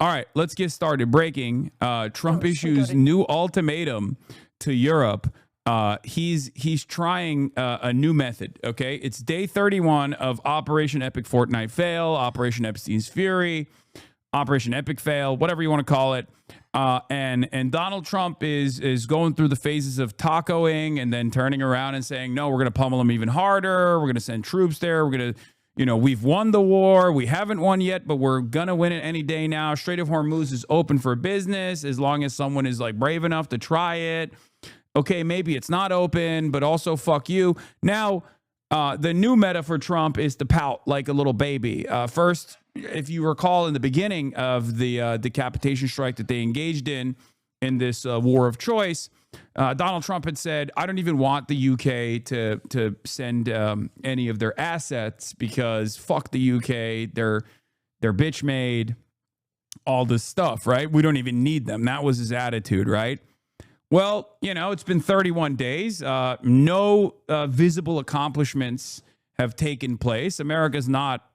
All right, let's get started. Breaking. Trump issues new ultimatum to Europe. He's trying a new method. Okay, it's day 31 of Operation Epic Fortnite Fail, Operation Epstein's Fury, Operation Epic Fail, whatever you want to call it. And Donald Trump is going through the phases of tacoing and then turning around and saying, no, we're going to pummel them even harder. We're going to send troops there. We're going to, we've won the war. We haven't won yet, but we're going to win it any day now. Strait of Hormuz is open for business as long as someone is like brave enough to try it. Okay, maybe it's not open, but also fuck you. Now, the new meta for Trump is to pout like a little baby. First, if you recall in the beginning of the decapitation strike that they engaged in this war of choice, Donald Trump had said, I don't even want the UK to send any of their assets because fuck the UK. They're bitch made, all this stuff, right? We don't even need them. That was his attitude, right? Well, it's been 31 days. No visible accomplishments have taken place. America's not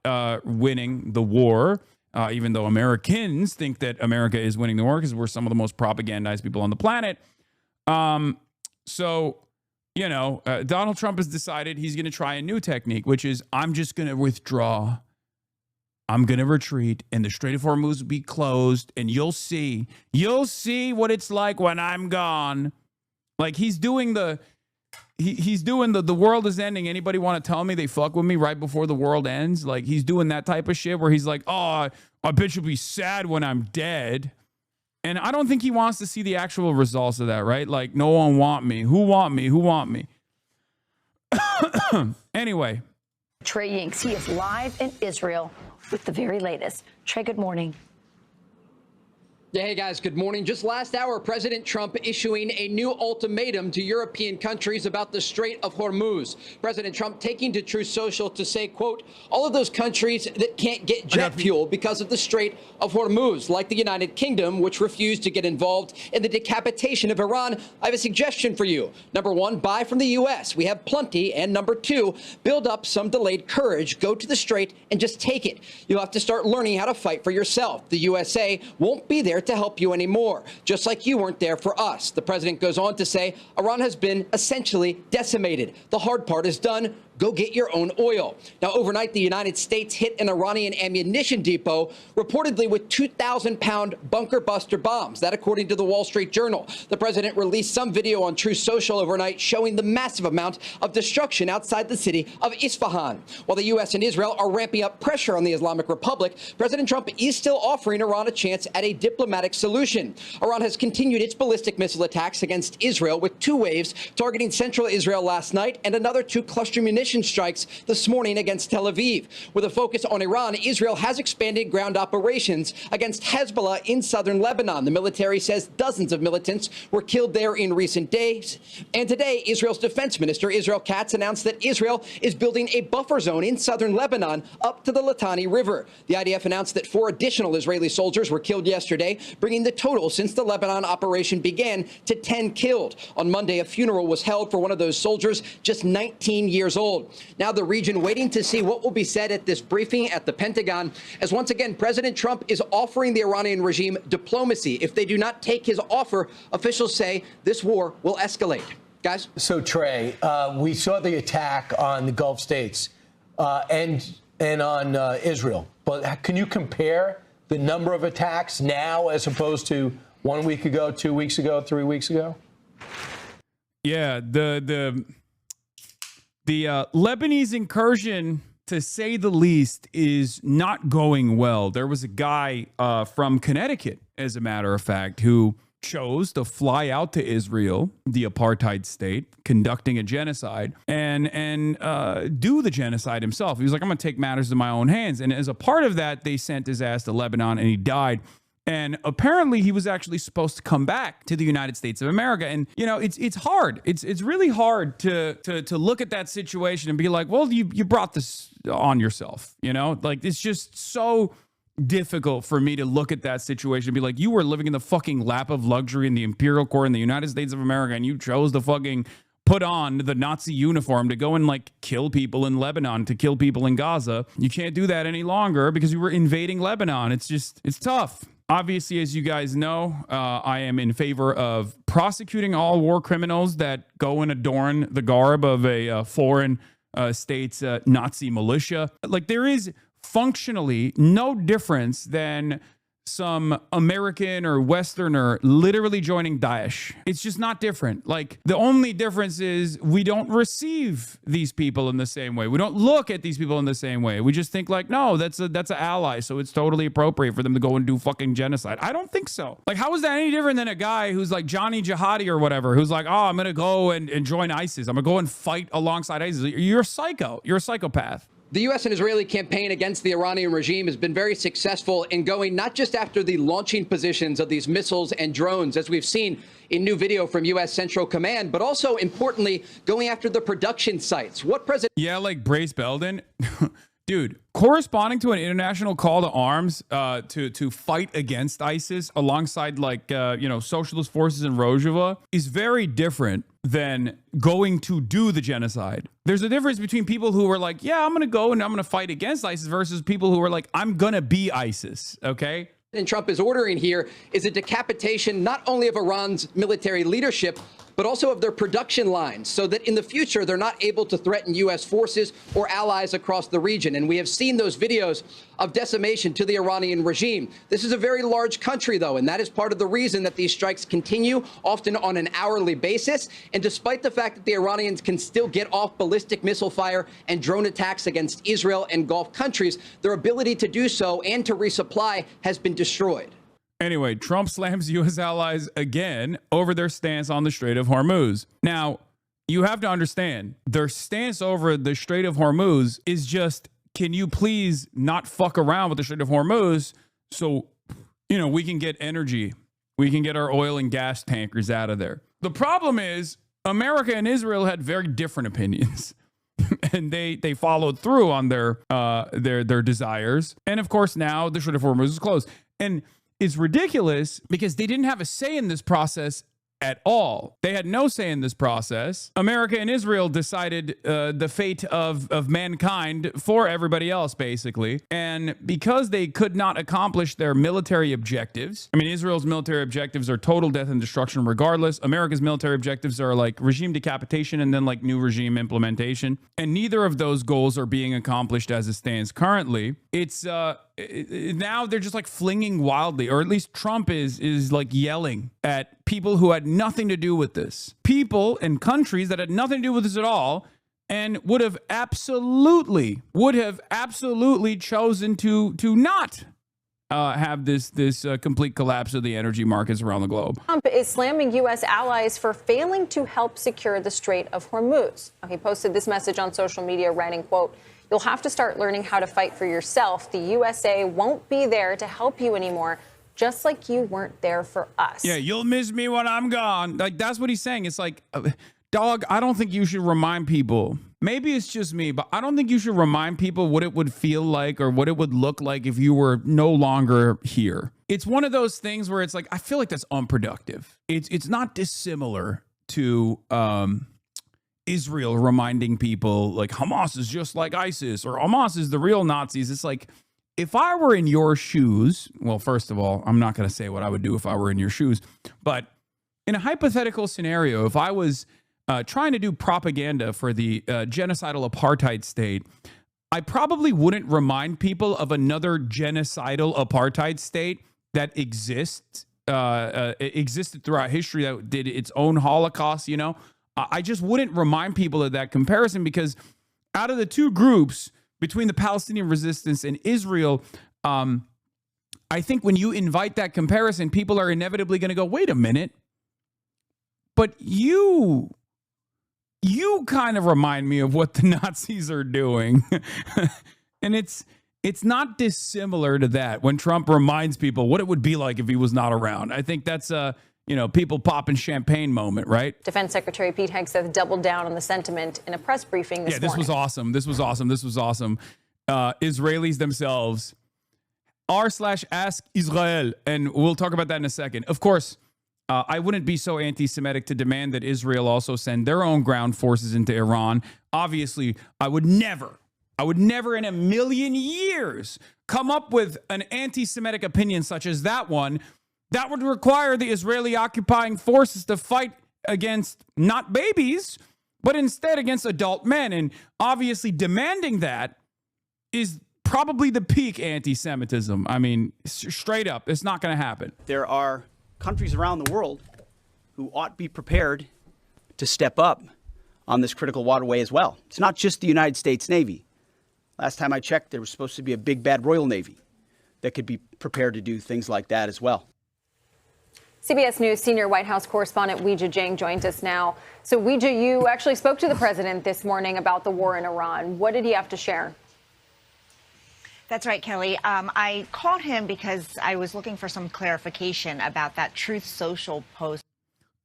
winning the war, even though Americans think that America is winning the war because we're some of the most propagandized people on the planet. Donald Trump has decided he's going to try a new technique, which is I'm just going to withdraw. I'm going to retreat and the Strait of Hormuz will be closed and you'll see what it's like when I'm gone. Like he's doing the world is ending. Anybody want to tell me they fuck with me right before the world ends? Like he's doing that type of shit where he's like, oh, I bet you'll be sad when I'm dead. And I don't think he wants to see the actual results of that, right? Like no one want me. Who want me? Who want me? Anyway. Trey Yinks, he is live in Israel with the very latest. Trey, good morning. Yeah, hey guys, good morning. Just last hour, President Trump issuing a new ultimatum to European countries about the Strait of Hormuz. President Trump taking to Truth Social to say, quote, all of those countries that can't get jet fuel because of the Strait of Hormuz, like the United Kingdom, which refused to get involved in the decapitation of Iran. I have a suggestion for you. Number one, buy from the U.S. We have plenty. And number two, build up some delayed courage. Go to the Strait and just take it. You'll have to start learning how to fight for yourself. The USA won't be there to help you anymore, just like you weren't there for us. The president goes on to say Iran has been essentially decimated. The hard part is done. Go get your own oil. Now, overnight, the United States hit an Iranian ammunition depot, reportedly with 2,000-pound bunker buster bombs. That, according to the Wall Street Journal. The president released some video on Truth Social overnight showing the massive amount of destruction outside the city of Isfahan. While the U.S. and Israel are ramping up pressure on the Islamic Republic, President Trump is still offering Iran a chance at a diplomatic solution. Iran has continued its ballistic missile attacks against Israel with 2 waves targeting central Israel last night and another 2 cluster munitions strikes this morning against Tel Aviv. With a focus on Iran, Israel has expanded ground operations against Hezbollah in southern Lebanon. The military says dozens of militants were killed there in recent days. And today, Israel's defense minister, Israel Katz, announced that Israel is building a buffer zone in southern Lebanon up to the Litani River. The IDF announced that 4 additional Israeli soldiers were killed yesterday, bringing the total since the Lebanon operation began to 10 killed. On Monday, a funeral was held for one of those soldiers, just 19 years old. Now the region waiting to see what will be said at this briefing at the Pentagon, as once again, President Trump is offering the Iranian regime diplomacy. If they do not take his offer, officials say this war will escalate. Guys? So, Trey, we saw the attack on the Gulf states and on Israel. But can you compare the number of attacks now as opposed to 1 week ago, 2 weeks ago, 3 weeks ago? Yeah, the Lebanese incursion, to say the least, is not going well. There was a guy from Connecticut, as a matter of fact, who chose to fly out to Israel, the apartheid state, conducting a genocide, and do the genocide himself. He was like, I'm going to take matters in my own hands. And as a part of that, they sent his ass to Lebanon, and he died. And apparently he was actually supposed to come back to the United States of America. And, it's hard. It's really hard to look at that situation and be like, well, you brought this on yourself, like it's just so difficult for me to look at that situation and be like, you were living in the fucking lap of luxury in the imperial court in the United States of America, and you chose to fucking put on the Nazi uniform to go and like kill people in Lebanon, to kill people in Gaza. You can't do that any longer because you were invading Lebanon. It's tough. Obviously, as you guys know, I am in favor of prosecuting all war criminals that go and adorn the garb of a foreign state's Nazi militia. Like, there is functionally no difference than some American or Westerner literally joining Daesh. It's just not different. Like, the only difference is we don't receive these people in the same way. We don't look at these people in the same way. We just think like, no, that's an ally, so it's totally appropriate for them to go and do fucking genocide. I don't think so. Like, how is that any different than a guy who's like Johnny Jihadi or whatever, who's like, oh, I'm gonna go and join ISIS. I'm gonna go and fight alongside ISIS. You're a psycho. You're a psychopath. The U.S. and Israeli campaign against the Iranian regime has been very successful in going not just after the launching positions of these missiles and drones, as we've seen in new video from U.S. Central Command, but also, importantly, going after the production sites. What President... Yeah, like Brace Belden. Dude, corresponding to an international call to arms to fight against ISIS alongside, like, socialist forces in Rojava is very different than going to do the genocide. There's a difference between people who are like, yeah, I'm going to go and I'm going to fight against ISIS versus people who are like, I'm going to be ISIS, okay? And Trump is ordering here is a decapitation not only of Iran's military leadership, but also of their production lines, so that in the future they're not able to threaten U.S. forces or allies across the region. And we have seen those videos of decimation to the Iranian regime. This is a very large country, though, and that is part of the reason that these strikes continue, often on an hourly basis. And despite the fact that the Iranians can still get off ballistic missile fire and drone attacks against Israel and Gulf countries, their ability to do so and to resupply has been destroyed. Anyway, Trump slams U.S. allies again over their stance on the Strait of Hormuz. Now, you have to understand, their stance over the Strait of Hormuz is just, can you please not fuck around with the Strait of Hormuz so, we can get energy. We can get our oil and gas tankers out of there. The problem is America and Israel had very different opinions. And they followed through on their desires. And of course, now the Strait of Hormuz is closed. And it's ridiculous because they didn't have a say in this process at all. They had no say in this process. America and Israel decided the fate of mankind for everybody else, basically. And because they could not accomplish their military objectives, I mean, Israel's military objectives are total death and destruction regardless. America's military objectives are like regime decapitation and then like new regime implementation. And neither of those goals are being accomplished as it stands currently. It's now they're just like flinging wildly, or at least Trump is like yelling at people who had nothing to do with this. People and countries that had nothing to do with this at all and would have absolutely chosen to not have this complete collapse of the energy markets around the globe. Trump is slamming U.S. allies for failing to help secure the Strait of Hormuz. He posted this message on social media, writing, quote, "You'll have to start learning how to fight for yourself. The USA won't be there to help you anymore, just like you weren't there for us." Yeah, you'll miss me when I'm gone. Like, that's what he's saying. It's like, dog, I don't think you should remind people. Maybe it's just me, but I don't think you should remind people what it would feel like or what it would look like if you were no longer here. It's one of those things where it's like, I feel like that's unproductive. It's not dissimilar to Israel reminding people like Hamas is just like ISIS or Hamas is the real Nazis. It's like, if I were in your shoes, well, first of all, I'm not going to say what I would do if I were in your shoes, but in a hypothetical scenario, if I was trying to do propaganda for the genocidal apartheid state, I probably wouldn't remind people of another genocidal apartheid state that existed throughout history that did its own Holocaust, I just wouldn't remind people of that comparison, because out of the two groups between the Palestinian resistance and Israel, I think when you invite that comparison, people are inevitably going to go, wait a minute, but you kind of remind me of what the Nazis are doing. And it's not dissimilar to that when Trump reminds people what it would be like if he was not around. I think that's people popping champagne moment, right? Defense Secretary Pete Hegseth doubled down on the sentiment in a press briefing this morning. Yeah, this was awesome. Israelis themselves r/ask Israel, and we'll talk about that in a second. Of course, I wouldn't be so anti-Semitic to demand that Israel also send their own ground forces into Iran. Obviously, I would never in a million years come up with an anti-Semitic opinion such as that one, that would require the Israeli occupying forces to fight against not babies, but instead against adult men. And obviously demanding that is probably the peak anti-Semitism. I mean, straight up, it's not going to happen. There are countries around the world who ought to be prepared to step up on this critical waterway as well. It's not just the United States Navy. Last time I checked, there was supposed to be a big bad Royal Navy that could be prepared to do things like that as well. CBS News senior White House correspondent Weijia Jiang joins us now. So Weijia, you actually spoke to the president this morning about the war in Iran. What did he have to share? That's right, Kelly. I called him because I was looking for some clarification about that Truth Social post.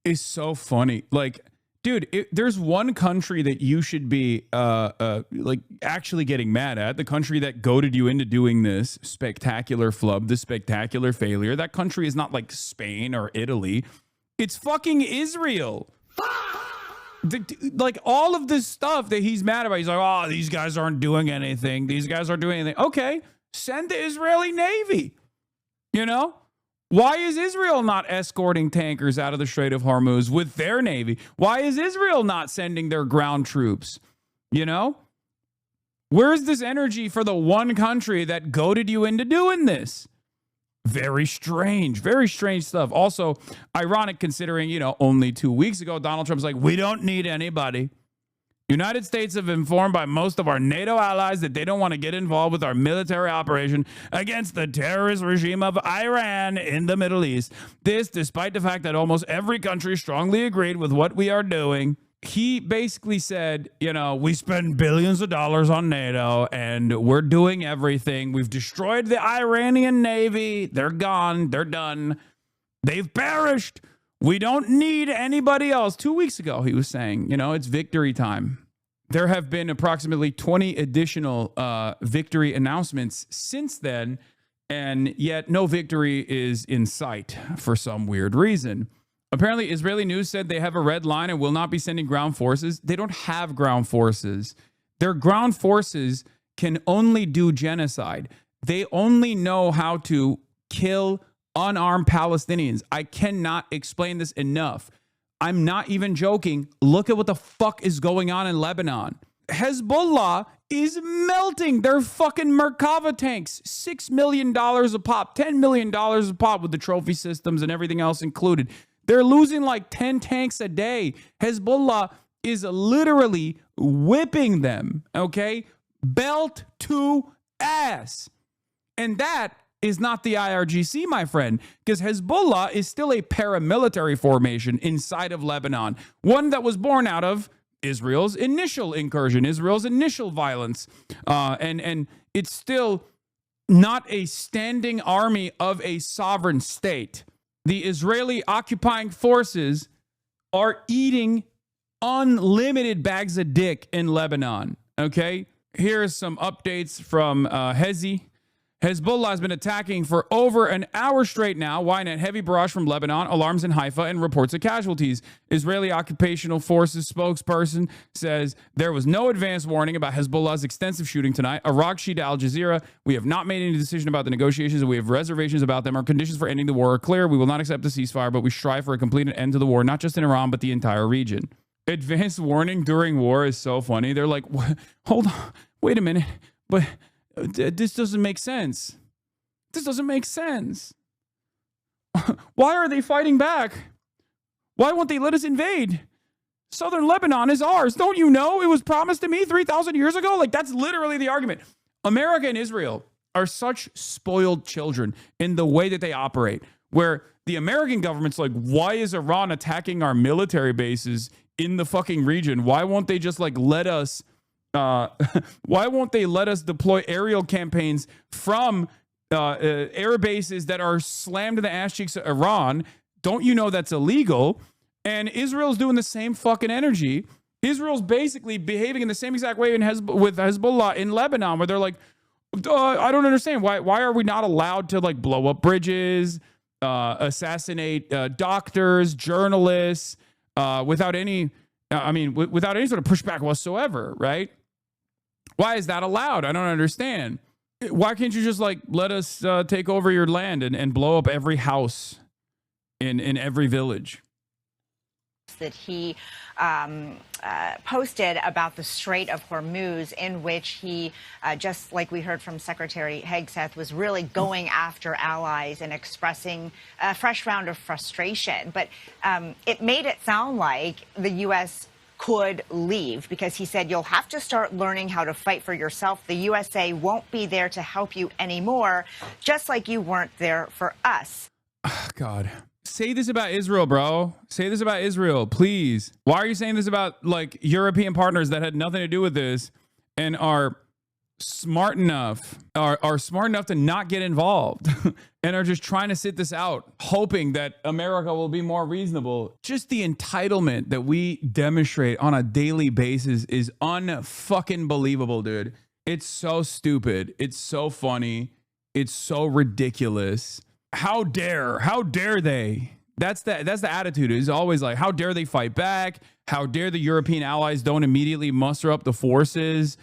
It's so funny. Like, dude, there's one country that you should be like actually getting mad at, the country that goaded you into doing this spectacular flub, this spectacular failure. That country is not like Spain or Italy. It's fucking Israel. Like all of this stuff that he's mad about. He's like, oh, these guys aren't doing anything. These guys aren't doing anything. Okay, send the Israeli Navy. You know? Why is Israel not escorting tankers out of the Strait of Hormuz with their Navy? Why is Israel not sending their ground troops? You know? Where's this energy for the one country that goaded you into doing this? Very strange stuff. Also, ironic considering, you know, only 2 weeks ago, Donald Trump's like, we don't need anybody. United States have informed by most of our NATO allies that they don't want to get involved with our military operation against the terrorist regime of Iran in the Middle East. This, despite the fact that almost every country strongly agreed with what we are doing. He basically said, you know, we spend billions of dollars on NATO and we're doing everything. We've destroyed the Iranian Navy. They're gone. They're done. They've perished. We don't need anybody else. 2 weeks ago, he was saying, you know, it's victory time. There have been approximately 20 additional victory announcements since then, and yet no victory is in sight for some weird reason. Apparently, Israeli news said they have a red line and will not be sending ground forces. They don't have ground forces. Their ground forces can only do genocide. They only know how to kill unarmed Palestinians. I cannot explain this enough. I'm not even joking. Look at what the fuck is going on in Lebanon. Hezbollah is melting their fucking Merkava tanks. $6 million a pop, $10 million a pop with the trophy systems and everything else included. They're losing like 10 tanks a day. Hezbollah is literally whipping them, okay? Belt to ass. And that is not the IRGC, my friend, because Hezbollah is still a paramilitary formation inside of Lebanon, one that was born out of Israel's initial incursion, Israel's initial violence, and it's still not a standing army of a sovereign state. The Israeli occupying forces are eating unlimited bags of dick in Lebanon, okay? Here's some updates from Hezi. Hezbollah has been attacking for over an hour straight now. Ynet heavy barrage from Lebanon, alarms in Haifa, and reports of casualties. Israeli Occupational Forces spokesperson says there was no advance warning about Hezbollah's extensive shooting tonight. Iraq Shida Al Jazeera, we have not made any decision about the negotiations and we have reservations about them. Our conditions for ending the war are clear. We will not accept a ceasefire, but we strive for a complete end to the war, not just in Iran, but the entire region. Advance warning during war is so funny. They're like, hold on, wait a minute, but this doesn't make sense. This doesn't make sense. Why are they fighting back? Why won't they let us invade? Southern Lebanon is ours. Don't you know? It was promised to me 3,000 years ago. Like, that's literally the argument. America and Israel are such spoiled children in the way that they operate, where the American government's like, why is Iran attacking our military bases in the fucking region? Why won't they just like let us why won't they let us deploy aerial campaigns from air bases that are slammed to the ass cheeks of Iran? Don't you know that's illegal? And Israel's doing the same fucking energy. Israel's basically behaving in the same exact way with Hezbollah in Lebanon, where they're like, I don't understand. Why are we not allowed to like blow up bridges, assassinate doctors, journalists, without any sort of pushback whatsoever, right? Why is that allowed? I don't understand. Why can't you just like let us take over your land and blow up every house in every village? That he posted about the Strait of Hormuz, in which he, just like we heard from Secretary Hegseth, was really going after allies and expressing a fresh round of frustration. But it made it sound like the U.S. could leave, because he said, you'll have to start learning how to fight for yourself. The USA won't be there to help you anymore, just like you weren't there for us. Oh, God. Say this about Israel, bro. Say this about Israel, please. Why are you saying this about like European partners that had nothing to do with this and are smart enough, are smart enough to not get involved and are just trying to sit this out, hoping that America will be more reasonable? Just the entitlement that we demonstrate on a daily basis is unfucking believable, dude. It's so stupid. It's so funny. It's so ridiculous. How dare they? That's the attitude. It's always like, how dare they fight back? How dare the European allies don't immediately muster up the forces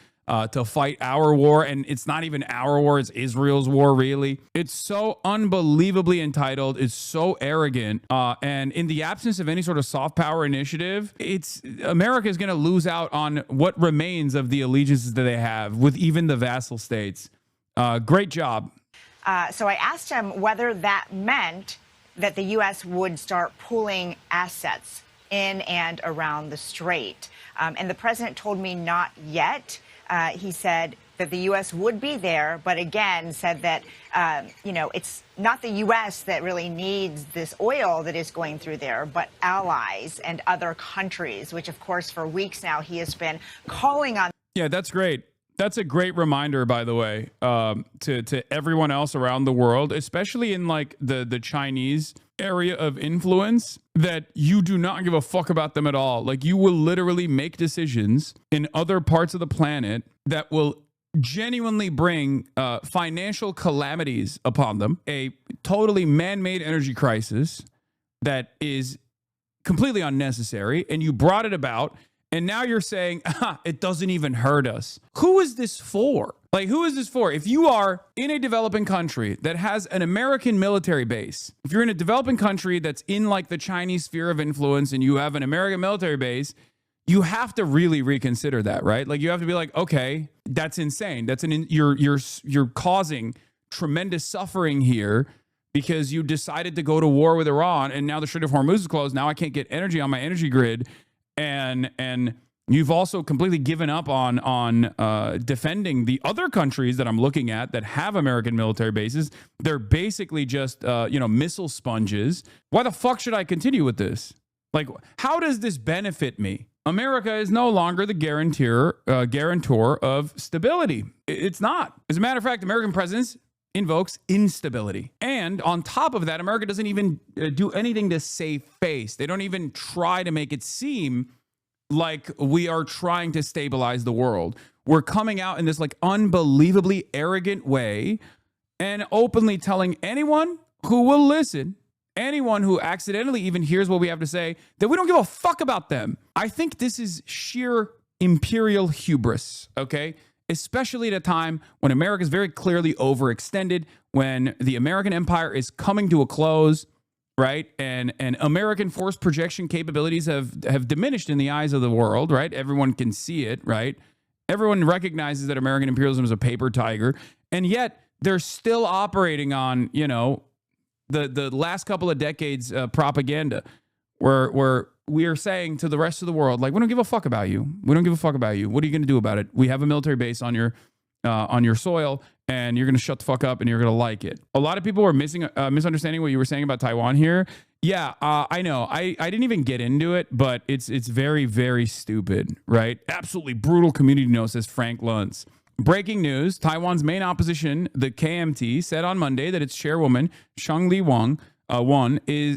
to fight our war? And it's not even our war, it's Israel's war, really. It's so unbelievably entitled. It's so arrogant. And in the absence of any sort of soft power initiative, America is going to lose out on what remains of the allegiances that they have with even the vassal states. Great job. So I asked him whether that meant that the U.S. would start pooling assets in and around the strait. And the president told me not yet. He said that the U.S. would be there, but again said that, it's not the U.S. that really needs this oil that is going through there, but allies and other countries, which, of course, for weeks now he has been calling on. Yeah, that's great. That's a great reminder, by the way, to everyone else around the world, especially in like the Chinese area of influence, that you do not give a fuck about them at all. Like, you will literally make decisions in other parts of the planet that will genuinely bring financial calamities upon them, a totally man-made energy crisis that is completely unnecessary, and you brought it about. And now you're saying, it doesn't even hurt us. Who is this for? Like, who is this for? If you are in a developing country that has an American military base, if you're in a developing country that's in like the Chinese sphere of influence and you have an American military base, you have to really reconsider that, right? Like, you have to be like, okay, that's insane. You're causing tremendous suffering here because you decided to go to war with Iran, and now the Strait of Hormuz is closed. Now I can't get energy on my energy grid. And you've also completely given up on defending the other countries that I'm looking at that have American military bases. They're basically just missile sponges. Why the fuck should I continue with this? Like, how does this benefit me? America is no longer the guarantor of stability. It's not. As a matter of fact, American presidents invokes instability. And on top of that, America doesn't even do anything to save face. They don't even try to make it seem like we are trying to stabilize the world. We're coming out in this like unbelievably arrogant way and openly telling anyone who will listen, anyone who accidentally even hears what we have to say, that we don't give a fuck about them. I think this is sheer imperial hubris, okay? Especially at a time when America is very clearly overextended, when the American empire is coming to a close, right? And American force projection capabilities have diminished in the eyes of the world, right? Everyone can see it, right? Everyone recognizes that American imperialism is a paper tiger, and yet they're still operating on, the last couple of decades propaganda, where we are saying to the rest of the world, like, we don't give a fuck about you. We don't give a fuck about you. What are you going to do about it? We have a military base on your soil, and you're going to shut the fuck up and you're going to like it. A lot of people were misunderstanding what you were saying about Taiwan here. Yeah, I know. I didn't even get into it, but it's very, very stupid, right? Absolutely brutal community note, says Frank Luntz. Breaking news, Taiwan's main opposition, the KMT, said on Monday that its chairwoman, Shangli Wang,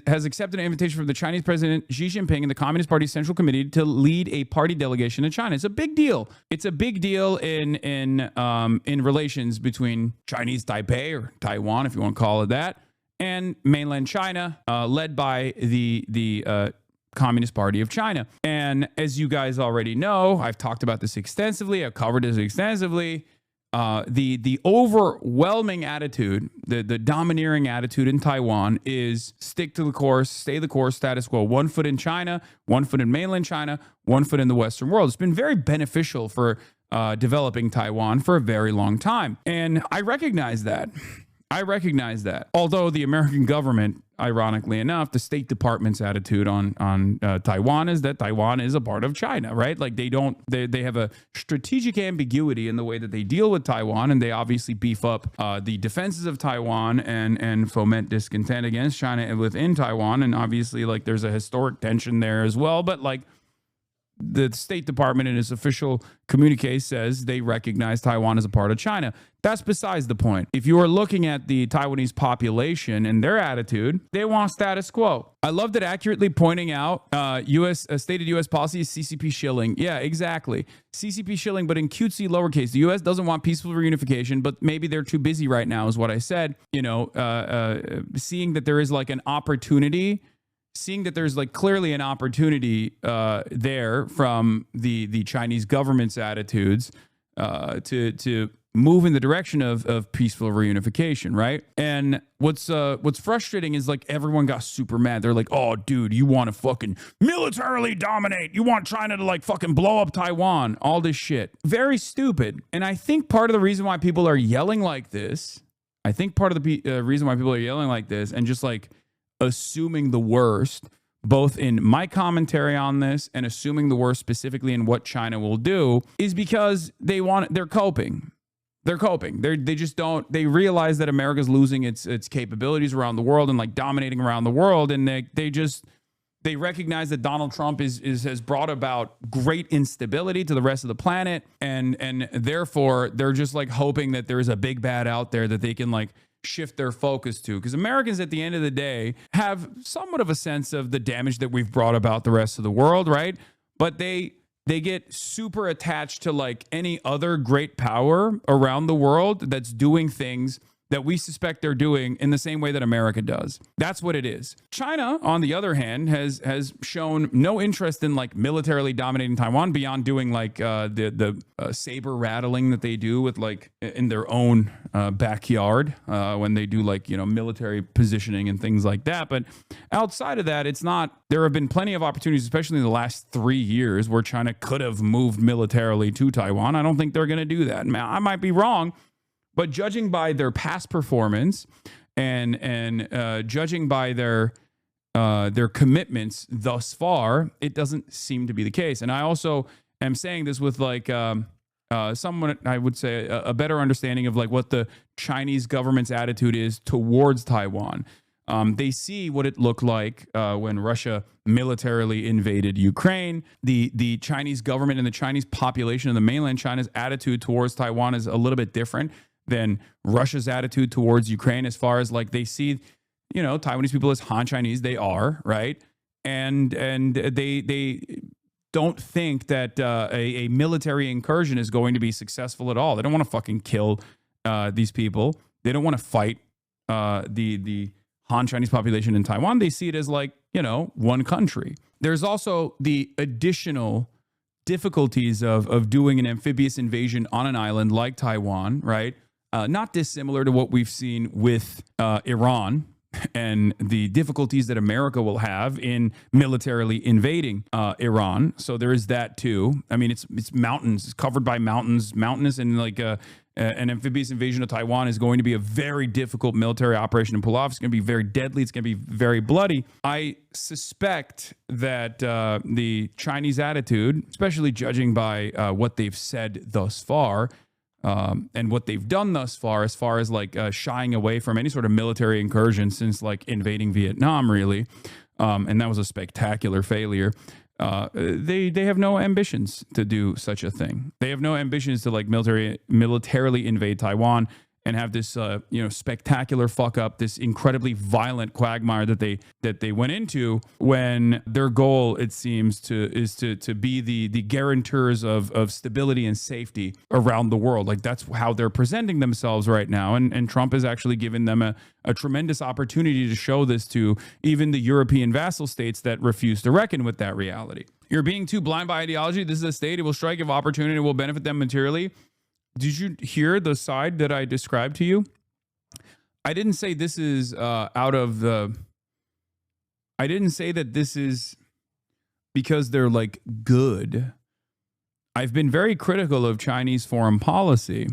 has accepted an invitation from the Chinese President Xi Jinping and the Communist Party Central Committee to lead a party delegation to China. It's a big deal. It's a big deal in relations between Chinese Taipei, or Taiwan, if you want to call it that, and mainland China, led by the Communist Party of China. And as you guys already know, I've talked about this extensively. I've covered this extensively. the overwhelming attitude, the domineering attitude in Taiwan is stick to the course, stay the course, status quo. 1 foot in China, 1 foot in mainland China, 1 foot in the Western world. It's been very beneficial for developing Taiwan for a very long time. And I recognize that. Although the American government, ironically enough, the State Department's attitude on Taiwan is that Taiwan is a part of China, right? Like they have a strategic ambiguity in the way that they deal with Taiwan, and they obviously beef up the defenses of Taiwan and foment discontent against China within Taiwan. And obviously, like, there's a historic tension there as well. But like, the State Department in its official communique says they recognize Taiwan as a part of China. That's besides the point. If you are looking at the Taiwanese population and their attitude, they want status quo. I loved it accurately pointing out stated U.S. policy is CCP shilling. Yeah, exactly. CCP shilling, but in cutesy lowercase. The U.S. doesn't want peaceful reunification, but maybe they're too busy right now is what I said. You know, seeing that there is like an opportunity, seeing that there's like clearly an opportunity there from the Chinese government's attitudes to move in the direction of peaceful reunification, right? And what's frustrating is like everyone got super mad. They're like, oh, dude, you want to fucking militarily dominate. You want China to like fucking blow up Taiwan. All this shit. Very stupid. And I think part of the reason why people are yelling like this, and just like assuming the worst, both in my commentary on this and assuming the worst specifically in what China will do, is because they're coping. They realize that America's losing its capabilities around the world and like dominating around the world. And they recognize that Donald Trump has brought about great instability to the rest of the planet. And therefore they're just like hoping that there is a big bad out there that they can like shift their focus to, because Americans at the end of the day have somewhat of a sense of the damage that we've brought about the rest of the world, right? But they get super attached to like any other great power around the world that's doing things that we suspect they're doing in the same way that America does. That's what it is. China, on the other hand, has shown no interest in like militarily dominating Taiwan beyond doing like the saber rattling that they do with like in their own backyard when they do like, you know, military positioning and things like that. But outside of that, it's not. There have been plenty of opportunities, especially in the last 3 years, where China could have moved militarily to Taiwan. I don't think they're going to do that. I might be wrong. But judging by their past performance and judging by their commitments thus far, it doesn't seem to be the case. And I also am saying this with like someone, I would say, a better understanding of like what the Chinese government's attitude is towards Taiwan. They see what it looked like when Russia militarily invaded Ukraine. The Chinese government and the Chinese population of the mainland China's attitude towards Taiwan is a little bit different than Russia's attitude towards Ukraine, as far as like they see, you know, Taiwanese people as Han Chinese. They are, right? And they don't think that a military incursion is going to be successful at all. They don't want to fucking kill these people. They don't want to fight the Han Chinese population in Taiwan. They see it as like, you know, one country. There's also the additional difficulties of doing an amphibious invasion on an island like Taiwan, right? Not dissimilar to what we've seen with Iran and the difficulties that America will have in militarily invading Iran. So there is that too. I mean, it's mountains, it's covered by mountainous, and like an amphibious invasion of Taiwan is going to be a very difficult military operation to pull off. It's going to be very deadly. It's going to be very bloody. I suspect that the Chinese attitude, especially judging by what they've said thus far, and what they've done thus far as like shying away from any sort of military incursion since like invading Vietnam, really, and that was a spectacular failure. They have no ambitions to do such a thing. They have no ambitions to like militarily invade Taiwan and have this spectacular fuck up, this incredibly violent quagmire that they went into, when their goal, it seems, is to be the guarantors of stability and safety around the world. Like that's how they're presenting themselves right now, and Trump has actually given them a tremendous opportunity to show this to even the European vassal states that refuse to reckon with that reality. You're being too blind by ideology. This is a state. It will strike if opportunity will benefit them materially. Did you hear the side that I described to you? I didn't say this is out of the. I didn't say that this is because they're like good. I've been very critical of Chinese foreign policy,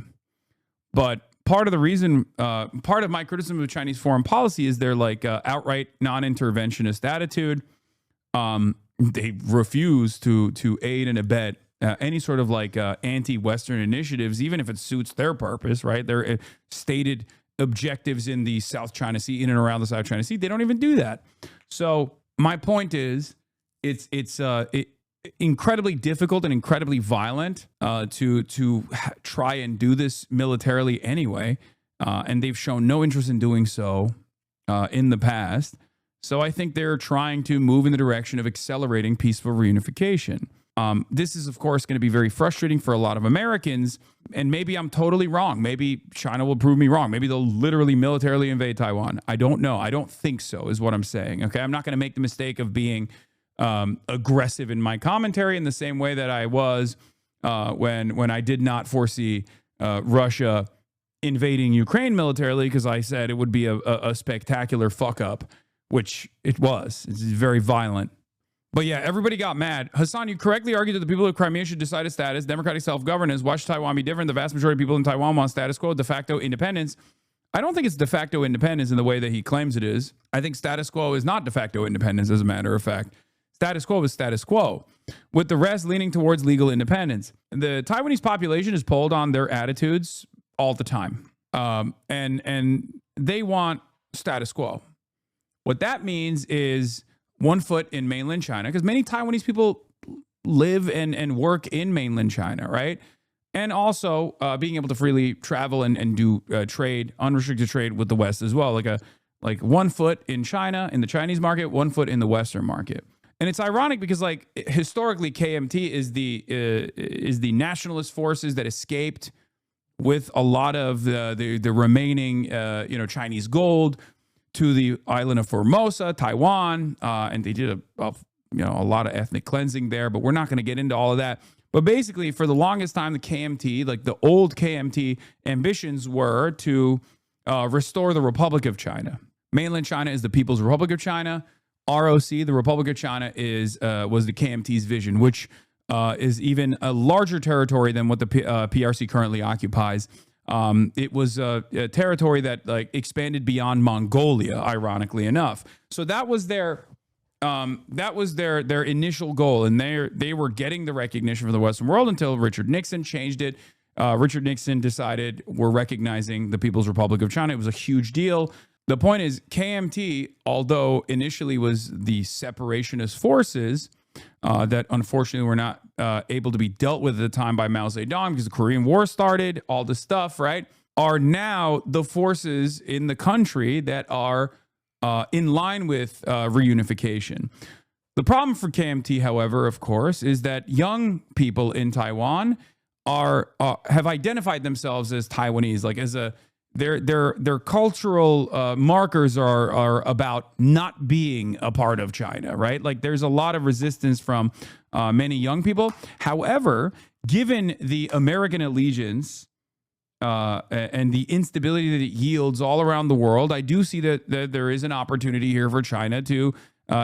but part of the reason, part of my criticism of Chinese foreign policy is their like outright non-interventionist attitude. They refuse to aid and abet any sort of like anti-Western initiatives, even if it suits their purpose, right? Their stated objectives in the South China Sea, in and around the South China Sea, they don't even do that. So my point is, it's incredibly difficult and incredibly violent to try and do this militarily anyway, and they've shown no interest in doing so in the past. So I think they're trying to move in the direction of accelerating peaceful reunification. This is, of course, going to be very frustrating for a lot of Americans, and maybe I'm totally wrong. Maybe China will prove me wrong. Maybe they'll literally militarily invade Taiwan. I don't know. I don't think so, is what I'm saying. Okay, I'm not going to make the mistake of being aggressive in my commentary in the same way that I was when I did not foresee Russia invading Ukraine militarily, because I said it would be a spectacular fuck up, which it was. It's very violent. But yeah, everybody got mad. Hasan, you correctly argued that the people of Crimea should decide a status, democratic self-governance. Why should Taiwan be different? The vast majority of people in Taiwan want status quo, de facto independence. I don't think it's de facto independence in the way that he claims it is. I think status quo is not de facto independence, as a matter of fact. Status quo is status quo, with the rest leaning towards legal independence. The Taiwanese population is polled on their attitudes all the time, and they want status quo. What that means is one foot in mainland China, because many Taiwanese people live and work in mainland China, right? And also being able to freely travel and do trade, unrestricted trade with the West as well, like 1 foot in China, in the Chinese market, 1 foot in the Western market. And it's ironic because, like, historically, KMT is the nationalist forces that escaped with a lot of the remaining Chinese gold to the island of Formosa, Taiwan, and they did a lot of ethnic cleansing there. But we're not going to get into all of that. But basically, for the longest time, the KMT, like the old KMT, ambitions were to restore the Republic of China. Mainland China is the People's Republic of China. ROC, the Republic of China, was the KMT's vision, which is even a larger territory than what the PRC currently occupies. It was a territory that like expanded beyond Mongolia, ironically enough. So that was their initial goal, and they were getting the recognition from the Western world until Richard Nixon changed it. Richard Nixon decided we're recognizing the People's Republic of China. It was a huge deal. The point is, KMT, although initially was the separationist forces that unfortunately were not able to be dealt with at the time by Mao Zedong because the Korean War started, all this stuff, right, are now the forces in the country that are in line with reunification. The problem for KMT, however, of course, is that young people in Taiwan have identified themselves as Taiwanese, like as their cultural markers are about not being a part of China, right? Like there's a lot of resistance from many young people. However, given the American allegiance and the instability that it yields all around the world, I do see that there is an opportunity here for China to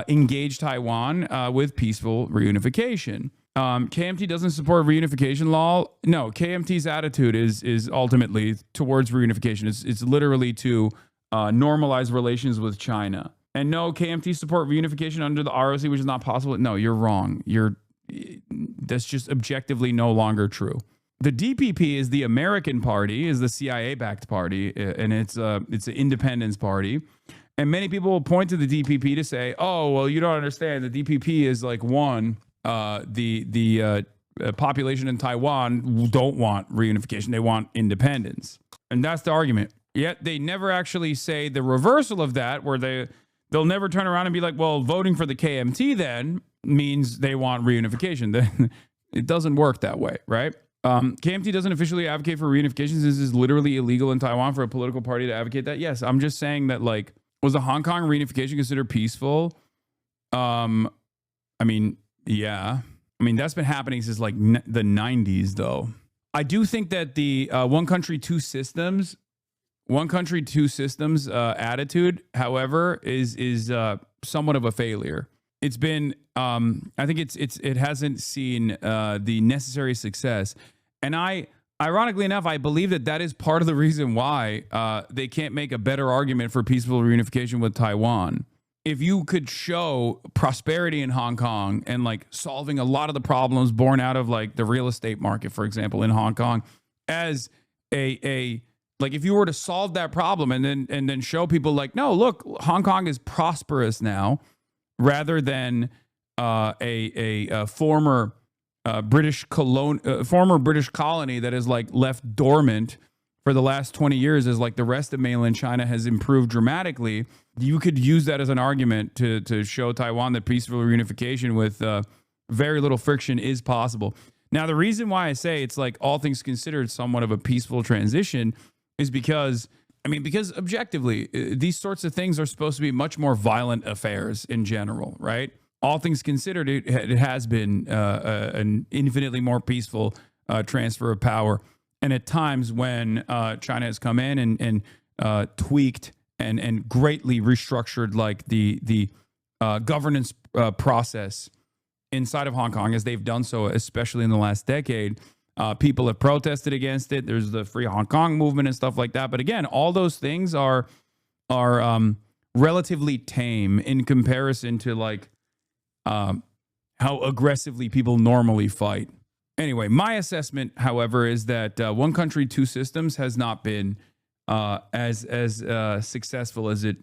engage Taiwan with peaceful reunification. KMT doesn't support reunification law. No, KMT's attitude is ultimately towards reunification. It's literally to normalize relations with China. And no, KMT support reunification under the ROC, which is not possible. No, you're wrong. That's just objectively no longer true. The DPP is the American party, is the CIA-backed party, and it's an independence party. And many people will point to the DPP to say, "Oh, well, you don't understand. The DPP is like one." The population in Taiwan don't want reunification. They want independence. And that's the argument. Yet they never actually say the reversal of that, where they'll never turn around and be like, well, voting for the KMT then means they want reunification. It doesn't work that way, right? KMT doesn't officially advocate for reunification. This is literally illegal in Taiwan for a political party to advocate that. Yes, I'm just saying that, like, was the Hong Kong reunification considered peaceful? I mean, yeah. I mean, that's been happening since like the 90s, though. I do think that the one country, two systems attitude, however, is somewhat of a failure. It's been, I think it hasn't seen the necessary success. And ironically enough, I believe that is part of the reason why they can't make a better argument for peaceful reunification with Taiwan. If you could show prosperity in Hong Kong and like solving a lot of the problems born out of like the real estate market, for example, in Hong Kong, as a like if you were to solve that problem and then show people like, no, look, Hong Kong is prosperous now, rather than a former British colony that is like left dormant for the last 20 years, as like the rest of mainland China has improved dramatically. You could use that as an argument to show Taiwan that peaceful reunification with very little friction is possible. Now, the reason why I say it's like all things considered somewhat of a peaceful transition is because objectively, these sorts of things are supposed to be much more violent affairs in general, right? All things considered, it has been an infinitely more peaceful transfer of power. And at times when China has come in and tweaked and greatly restructured like the governance process inside of Hong Kong, as they've done so, especially in the last decade, people have protested against it. There's the Free Hong Kong movement and stuff like that. But again, all those things are relatively tame in comparison to like how aggressively people normally fight. Anyway, my assessment, however, is that one country, two systems has not been as successful as it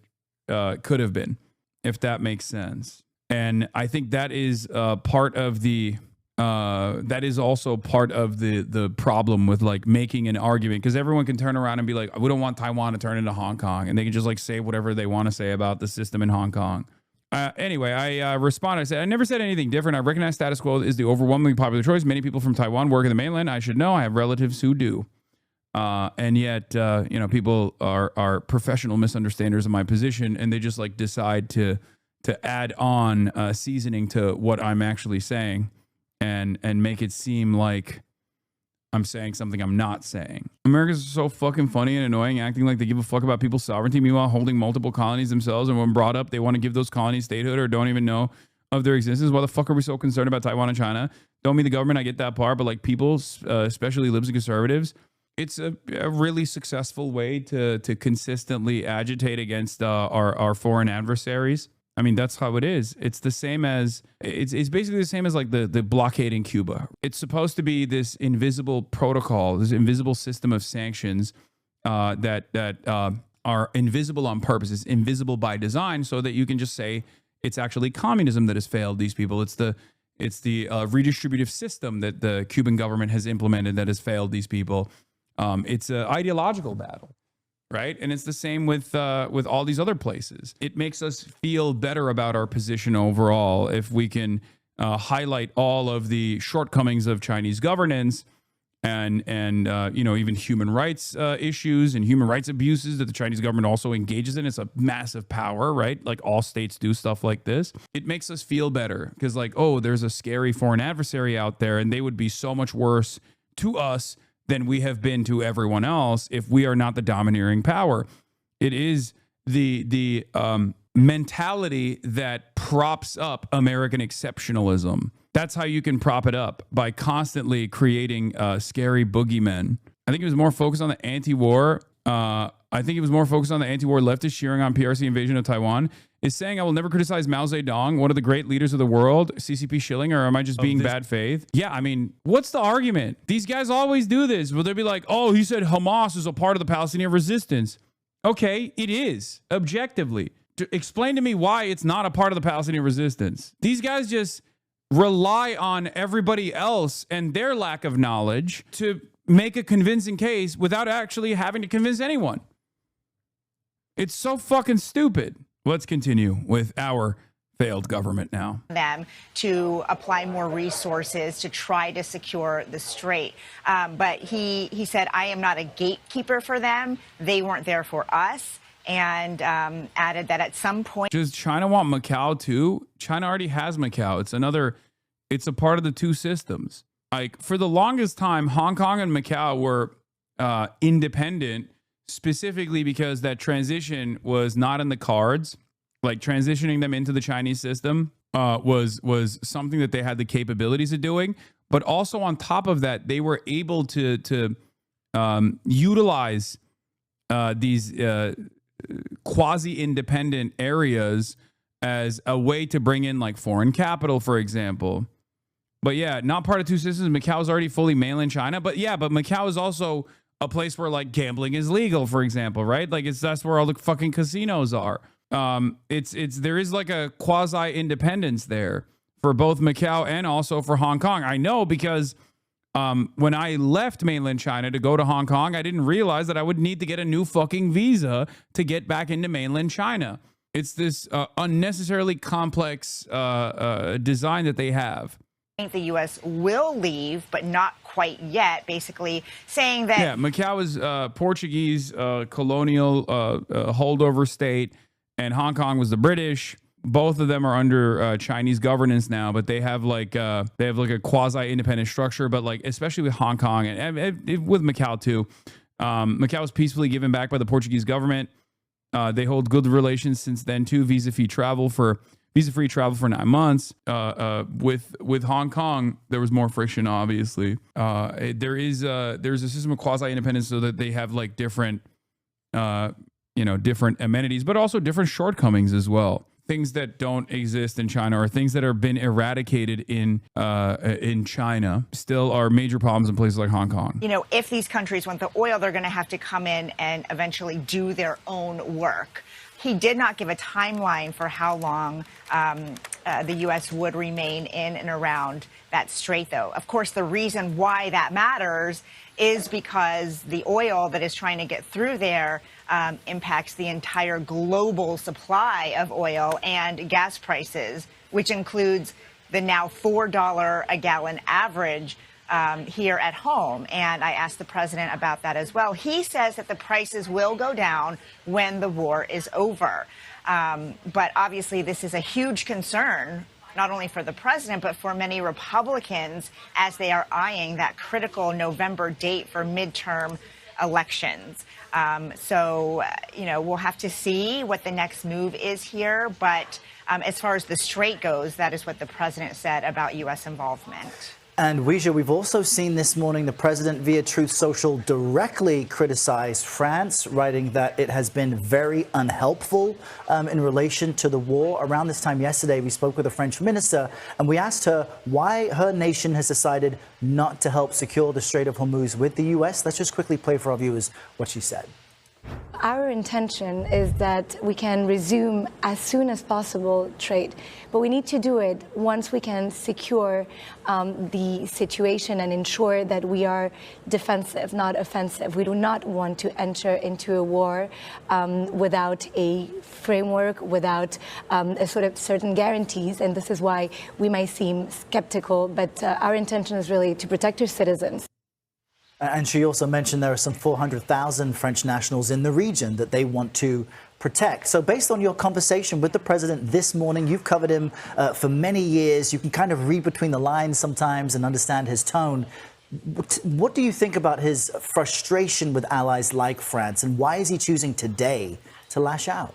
could have been, if that makes sense. And I think that is part of the that is also part of the problem with like making an argument, because everyone can turn around and be like, we don't want Taiwan to turn into Hong Kong, and they can just like say whatever they want to say about the system in Hong Kong. Anyway, I responded. I said, I never said anything different. I recognize status quo is the overwhelmingly popular choice. Many people from Taiwan work in the mainland. I should know. I have relatives who do. And yet, people are professional misunderstanders of my position, and they just like decide to add on seasoning to what I'm actually saying and make it seem like I'm saying something I'm not saying. Americans are so fucking funny and annoying, acting like they give a fuck about people's sovereignty, meanwhile holding multiple colonies themselves, and when brought up, they want to give those colonies statehood or don't even know of their existence. Why the fuck are we so concerned about Taiwan and China? Don't mean the government, I get that part, but like people, especially libs and conservatives, it's a really successful way to consistently agitate against our foreign adversaries. I mean, that's how it is. It's the same as, it's basically the same as like the blockade in Cuba. It's supposed to be this invisible protocol, this invisible system of sanctions that are invisible on purpose. It's invisible by design, so that you can just say it's actually communism that has failed these people. It's the redistributive system that the Cuban government has implemented that has failed these people. It's an ideological battle. Right. And it's the same with all these other places. It makes us feel better about our position overall if we can highlight all of the shortcomings of Chinese governance and even human rights issues and human rights abuses that the Chinese government also engages in. It's a massive power, right? Like all states do stuff like this. It makes us feel better because like, oh, there's a scary foreign adversary out there and they would be so much worse to us than we have been to everyone else if we are not the domineering power. It is the mentality that props up American exceptionalism. That's how you can prop it up, by constantly creating scary boogeymen. I think it was more focused on the anti-war. Leftist cheering on PRC invasion of Taiwan. Is saying I will never criticize Mao Zedong, one of the great leaders of the world, CCP shilling, or am I just being bad faith? Yeah, I mean, what's the argument? These guys always do this. Will they be like, oh, he said Hamas is a part of the Palestinian resistance? Okay, it is, objectively. Explain to me why it's not a part of the Palestinian resistance. These guys just rely on everybody else and their lack of knowledge to make a convincing case without actually having to convince anyone. It's so fucking stupid. Let's continue with our failed government now. Them to apply more resources to try to secure the strait. But he said, I am not a gatekeeper for them. They weren't there for us. And added that at some point. Does China want Macau too? China already has Macau. It's a part of the two systems. like for the longest time, Hong Kong and Macau were independent, specifically because that transition was not in the cards. Like transitioning them into the Chinese system was something that they had the capabilities of doing. But also on top of that, they were able to utilize these quasi-independent areas as a way to bring in like foreign capital, for example. But yeah, not part of two systems. Macau is already fully mainland China. But yeah, but Macau is also a place where like gambling is legal, for example, right? Like that's where all the fucking casinos are. There is like a quasi independence there for both Macau and also for Hong Kong. I know because when I left mainland China to go to Hong Kong, I didn't realize that I would need to get a new fucking visa to get back into mainland China. It's this unnecessarily complex design that they have. I think the U.S. will leave, but not quite yet, basically saying that. Yeah, Macau is Portuguese colonial holdover state, and Hong Kong was the British. Both of them are under Chinese governance now, but they have like a quasi-independent structure. But like especially with Hong Kong and with Macau too, Macau was peacefully given back by the Portuguese government. They hold good relations since then too. Visa-free travel for 9 months. With Hong Kong, there was more friction. Obviously, there's a system of quasi-independence so that they have like different amenities, but also different shortcomings as well. Things that don't exist in China or things that have been eradicated in China still are major problems in places like Hong Kong. You know, if these countries want the oil, they're going to have to come in and eventually do their own work. He did not give a timeline for how long the U.S. would remain in and around that strait, though. Of course, the reason why that matters is because the oil that is trying to get through there impacts the entire global supply of oil and gas prices, which includes the now $4 a gallon average here at home. And I asked the president about that as well. He says that the prices will go down when the war is over. But obviously, this is a huge concern, not only for the president, but for many Republicans as they are eyeing that critical November date for midterm elections. We'll have to see what the next move is here. But as far as the strait goes, that is what the president said about U.S. involvement. And Weijia, we've also seen this morning the president via Truth Social directly criticize France, writing that it has been very unhelpful in relation to the war. Around this time yesterday, we spoke with a French minister and we asked her why her nation has decided not to help secure the Strait of Hormuz with the U.S. Let's just quickly play for our viewers what she said. Our intention is that we can resume as soon as possible trade, but we need to do it once we can secure the situation and ensure that we are defensive, not offensive. We do not want to enter into a war without a framework, without a sort of certain guarantees, and this is why we might seem skeptical, but our intention is really to protect our citizens. And she also mentioned there are some 400,000 French nationals in the region that they want to protect. So based on your conversation with the president this morning, you've covered him for many years. You can kind of read between the lines sometimes and understand his tone. What do you think about his frustration with allies like France, and why is he choosing today to lash out?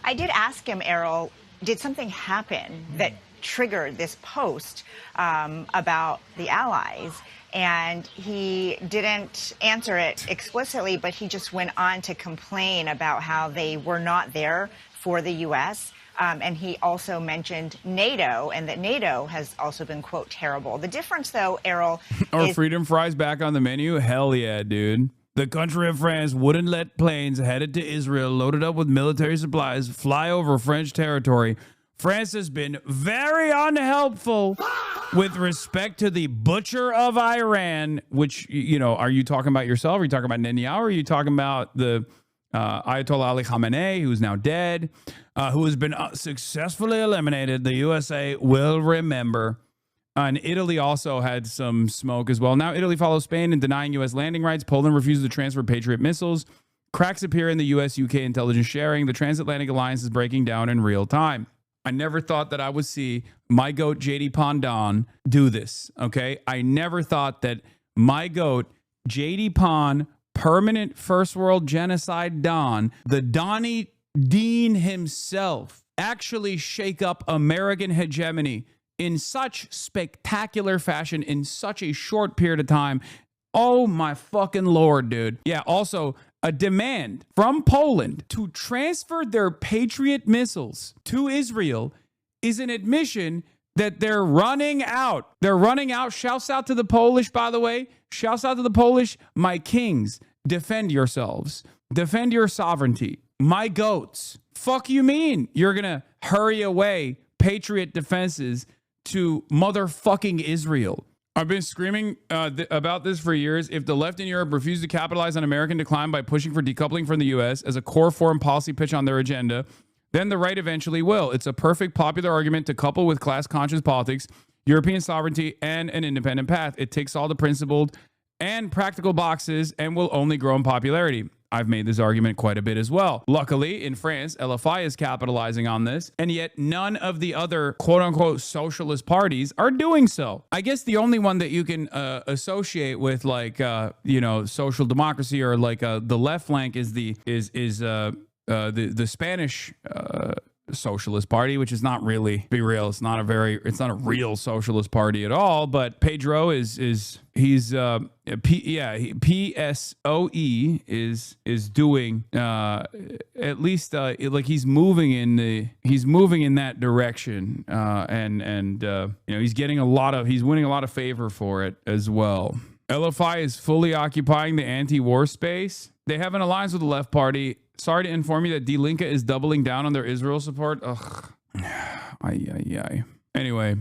I did ask him, Errol, did something happen that triggered this post about the allies? And he didn't answer it explicitly, but he just went on to complain about how they were not there for the U.S. And he also mentioned NATO, and that NATO has also been, quote, terrible. The difference, though, Errol, Are freedom fries back on the menu? Hell yeah, dude. The country of France wouldn't let planes headed to Israel, loaded up with military supplies, fly over French territory. France has been very unhelpful with respect to the butcher of Iran, which, you know, are you talking about yourself? Are you talking about Netanyahu? Or are you talking about the Ayatollah Ali Khamenei, who's now dead, who has been successfully eliminated? The USA will remember. And Italy also had some smoke as well. Now Italy follows Spain in denying U.S. landing rights. Poland refuses to transfer Patriot missiles. Cracks appear in the U.S.-UK intelligence sharing. The transatlantic alliance is breaking down in real time. I never thought that I would see my goat, JD Pondon, do this, okay? I never thought that my goat, JD Pond, permanent first world genocide Don, the Donnie Dean himself, actually shake up American hegemony in such spectacular fashion in such a short period of time. Oh my fucking Lord, dude. Yeah, also a demand from Poland to transfer their Patriot missiles to Israel is an admission that they're running out. They're running out. Shouts out to the Polish, by the way. Shouts out to the Polish. My kings, defend yourselves. Defend your sovereignty. My goats. Fuck you mean you're going to hurry away Patriot defenses to motherfucking Israel? I've been screaming about this for years. If the left in Europe refuse to capitalize on American decline by pushing for decoupling from the U.S. as a core foreign policy pitch on their agenda, then the right eventually will. It's a perfect popular argument to couple with class-conscious politics, European sovereignty, and an independent path. It ticks all the principled and practical boxes and will only grow in popularity. I've made this argument quite a bit as well. Luckily, in France, LFI is capitalizing on this, and yet none of the other quote-unquote socialist parties are doing so. I guess the only one that you can associate with, like, social democracy or like the left flank is the Spanish Socialist Party, which is not really, be real, it's not a real socialist party at all. But Pedro he's PSOE is doing at least like he's moving in that direction, and he's winning a lot of favor for it as well. LFI is fully occupying the anti-war space. They have an alliance with the left party. Sorry to inform you that Die Linke is doubling down on their Israel support. Ugh. Anyway,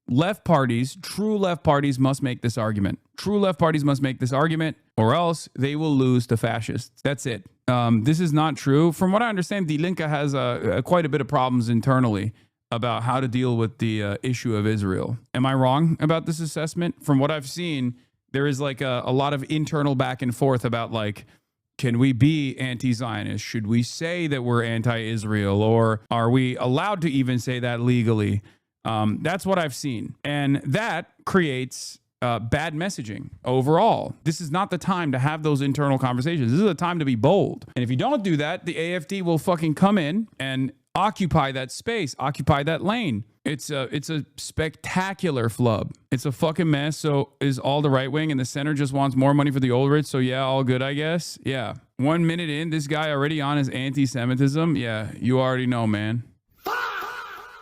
left parties, true left parties must make this argument. True left parties must make this argument, or else they will lose to fascists. That's it. This is not true. From what I understand, Die Linke has quite a bit of problems internally about how to deal with the issue of Israel. Am I wrong about this assessment? From what I've seen, there is like a lot of internal back and forth about like, can we be anti-Zionist? Should we say that we're anti-Israel? Or are we allowed to even say that legally? That's what I've seen. And that creates bad messaging overall. This is not the time to have those internal conversations. This is the time to be bold. And if you don't do that, the AFD will fucking come in and occupy that space, occupy that lane. It's a spectacular flub. It's a fucking mess. So is all the right wing, and the center just wants more money for the old rich. So yeah, all good, I guess. Yeah. 1 minute in, this guy already on his anti-Semitism. Yeah, you already know, man.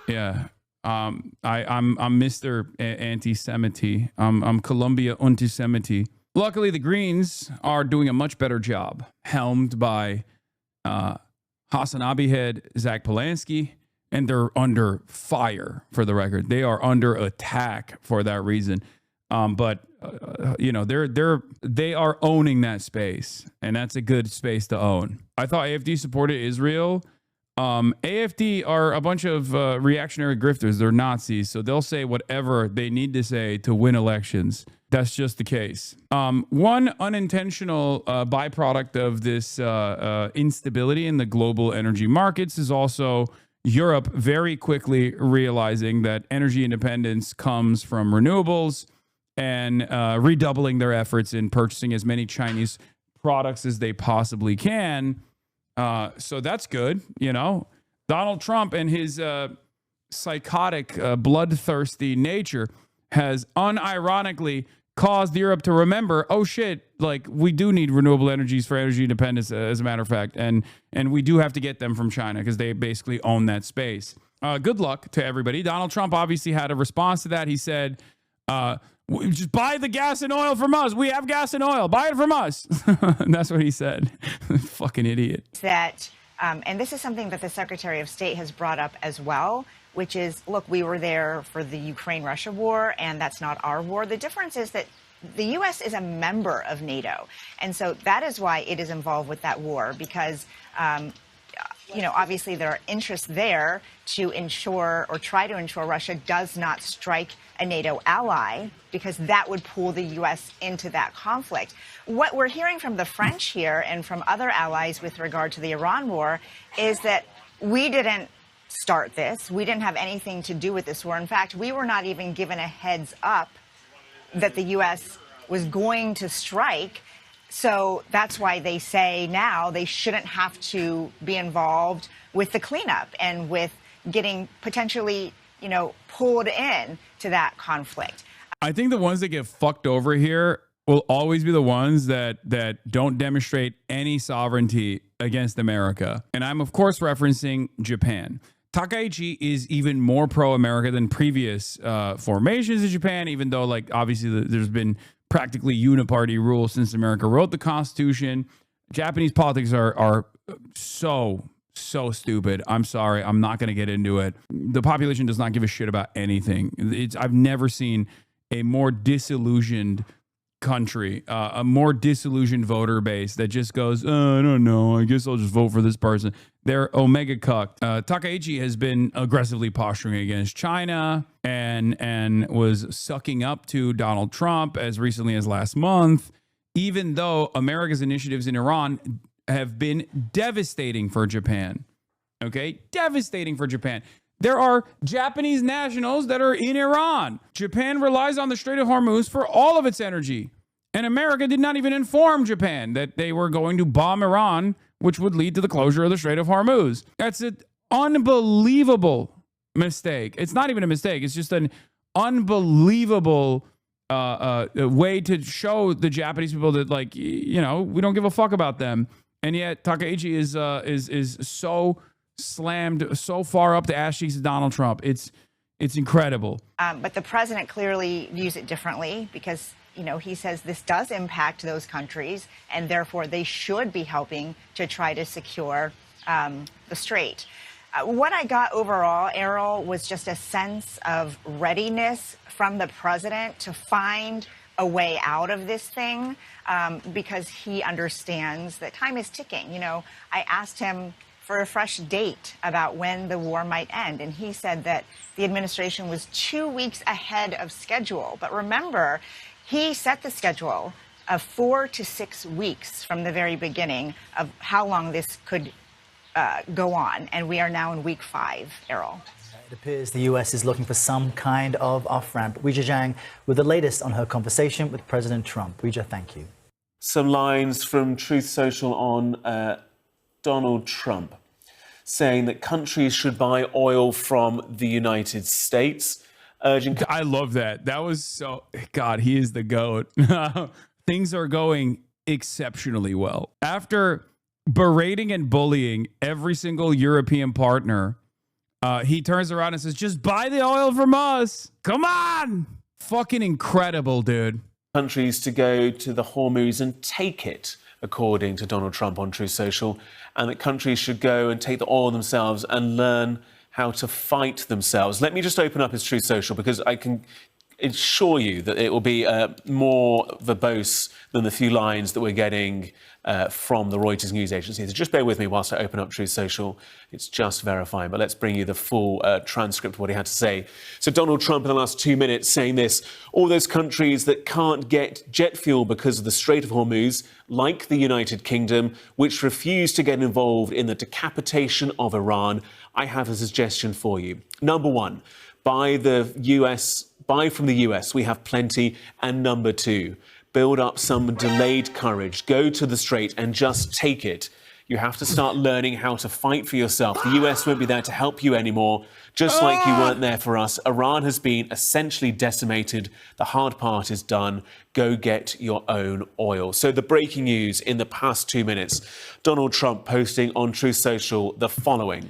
Yeah. I'm Mr. Anti-Semite. I'm Columbia Anti-Semite. Luckily, the Greens are doing a much better job, helmed by HasanAbi head Zach Polanski. And they're under fire, for the record. They are under attack for that reason. They are owning that space, and that's a good space to own. I thought AFD supported Israel. AFD are a bunch of reactionary grifters. They're Nazis, so they'll say whatever they need to say to win elections. That's just the case. One unintentional byproduct of this instability in the global energy markets is also Europe very quickly realizing that energy independence comes from renewables and redoubling their efforts in purchasing as many Chinese products as they possibly can. So that's good. Donald Trump and his psychotic, bloodthirsty nature has unironically caused Europe to remember, oh shit, like we do need renewable energies for energy independence, as a matter of fact, and we do have to get them from China because they basically own that space. Good luck to everybody. Donald Trump obviously had a response to that. He said, just buy the gas and oil from us. We have gas and oil. Buy it from us. And that's what he said. Fucking idiot. And this is something that the Secretary of State has brought up as well, which is, look, we were there for the Ukraine-Russia war, and that's not our war. The difference is that the U.S. is a member of NATO. And so that is why it is involved with that war, because, obviously there are interests there to ensure or try to ensure Russia does not strike a NATO ally, because that would pull the U.S. into that conflict. What we're hearing from the French here and from other allies with regard to the Iran war is that we didn't start this. We didn't have anything to do with this war. In fact, we were not even given a heads up that the U.S. was going to strike. So that's why they say now they shouldn't have to be involved with the cleanup and with getting potentially, pulled in to that conflict. I think the ones that get fucked over here will always be the ones that don't demonstrate any sovereignty against America. And I'm, of course, referencing Japan. Takaichi is even more pro-America than previous formations in Japan, even though, obviously there's been practically uniparty rule since America wrote the Constitution. Japanese politics are so stupid. I'm sorry. I'm not going to get into it. The population does not give a shit about anything. I've never seen a more disillusioned country, a more disillusioned voter base that just goes, I don't know, I guess I'll just vote for this person. They're omega cucked. Takaichi has been aggressively posturing against China and was sucking up to Donald Trump as recently as last month, even though America's initiatives in Iran have been devastating for Japan. Okay? Devastating for Japan. There are Japanese nationals that are in Iran. Japan relies on the Strait of Hormuz for all of its energy. And America did not even inform Japan that they were going to bomb Iran, which would lead to the closure of the Strait of Hormuz. That's an unbelievable mistake. It's not even a mistake. It's just an unbelievable way to show the Japanese people that, we don't give a fuck about them. And yet Takaichi is so slammed so far up the ass cheeks of Donald Trump. It's incredible. But the president clearly views it differently because, he says this does impact those countries and therefore they should be helping to try to secure the strait. What I got overall, Errol, was just a sense of readiness from the president to find a way out of this thing because he understands that time is ticking. I asked him for a fresh date about when the war might end. And he said that the administration was 2 weeks ahead of schedule. But remember, he set the schedule of 4 to 6 weeks from the very beginning of how long this could go on. And we are now in week 5, Errol. It appears the U.S. is looking for some kind of off-ramp. Weijia Zhang with the latest on her conversation with President Trump. Weijia, thank you. Some lines from Truth Social on Donald Trump saying that countries should buy oil from the United States, urging... I love that. That was so... God, he is the GOAT. Things are going exceptionally well. After berating and bullying every single European partner, he turns around and says, just buy the oil from us. Come on. Fucking incredible, dude. Countries to go to the Hormuz and take it, according to Donald Trump on Truth Social, and that countries should go and take the oil themselves and learn how to fight themselves. Let me just open up his Truth Social because I can assure you that it will be more verbose than the few lines that we're getting from the Reuters news agency. So just bear with me whilst I open up Truth Social. It's just verifying, but let's bring you the full transcript of what he had to say. So Donald Trump in the last 2 minutes saying this: all those countries that can't get jet fuel because of the Strait of Hormuz, like the United Kingdom, which refuse to get involved in the decapitation of Iran, I have a suggestion for you. Number one, buy from the US, we have plenty. And number two, build up some delayed courage. Go to the strait and just take it. You have to start learning how to fight for yourself. The US won't be there to help you anymore, just like you weren't there for us. Iran has been essentially decimated. The hard part is done. Go get your own oil. So the breaking news in the past 2 minutes, Donald Trump posting on Truth Social the following.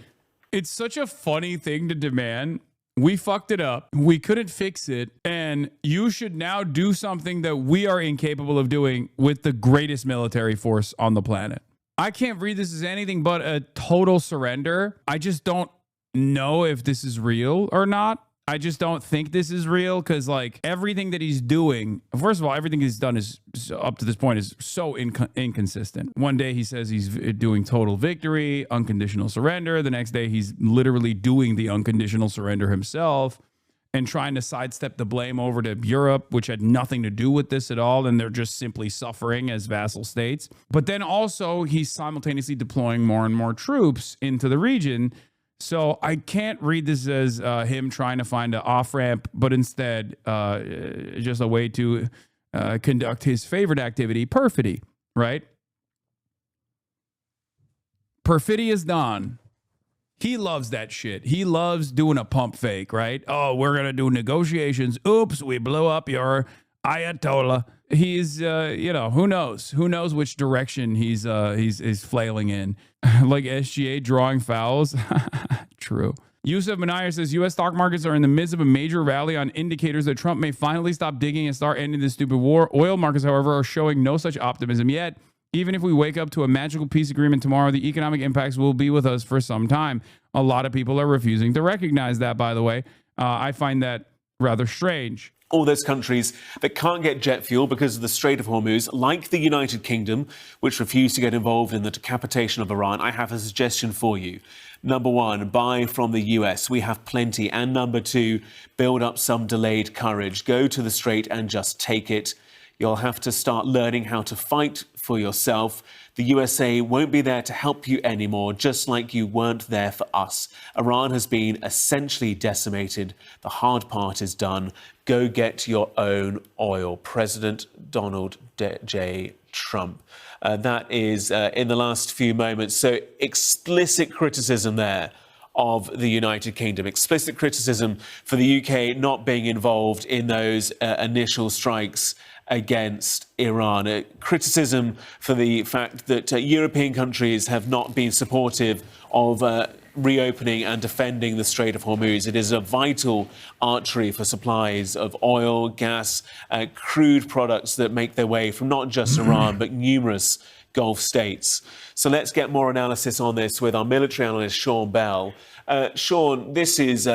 It's such a funny thing to demand. We fucked it up. We couldn't fix it. And you should now do something that we are incapable of doing with the greatest military force on the planet. I can't read this as anything but a total surrender. I just don't know if this is real or not. I just don't think this is real because, everything that he's doing, first of all, everything he's done is up to this point is so inconsistent. One day he says he's doing total victory, unconditional surrender. The next day he's literally doing the unconditional surrender himself and trying to sidestep the blame over to Europe, which had nothing to do with this at all. And they're just simply suffering as vassal states. But then also he's simultaneously deploying more and more troops into the region So I can't read this as him trying to find an off-ramp, but instead just a way to conduct his favorite activity, perfidy, right? Perfidious Don. He loves that shit. He loves doing a pump fake, right? Oh, we're going to do negotiations. Oops, we blew up your Ayatollah. He's, who knows? Who knows which direction he's flailing in. Like SGA drawing fouls. True. Yusuf Manayar says U.S. stock markets are in the midst of a major rally on indicators that Trump may finally stop digging and start ending this stupid war. Oil markets, however, are showing no such optimism yet. Even if we wake up to a magical peace agreement tomorrow, the economic impacts will be with us for some time. A lot of people are refusing to recognize that, by the way. I find that rather strange. All those countries that can't get jet fuel because of the Strait of Hormuz, like the United Kingdom, which refused to get involved in the decapitation of Iran, I have a suggestion for you. Number one, buy from the US. We have plenty. And number two, build up some delayed courage. Go to the Strait and just take it. You'll have to start learning how to fight for yourself. The USA won't be there to help you anymore, just like you weren't there for us. Iran has been essentially decimated. The hard part is done. Go get your own oil. President Donald J. Trump. That is in the last few moments. So explicit criticism there of the United Kingdom, explicit criticism for the UK not being involved in those initial strikes against Iran. Criticism for the fact that European countries have not been supportive of reopening and defending the Strait of Hormuz. It is a vital artery for supplies of oil, gas, crude products that make their way from not just Iran, but numerous Gulf states. So let's get more analysis on this with our military analyst, Sean Bell. Sean, this is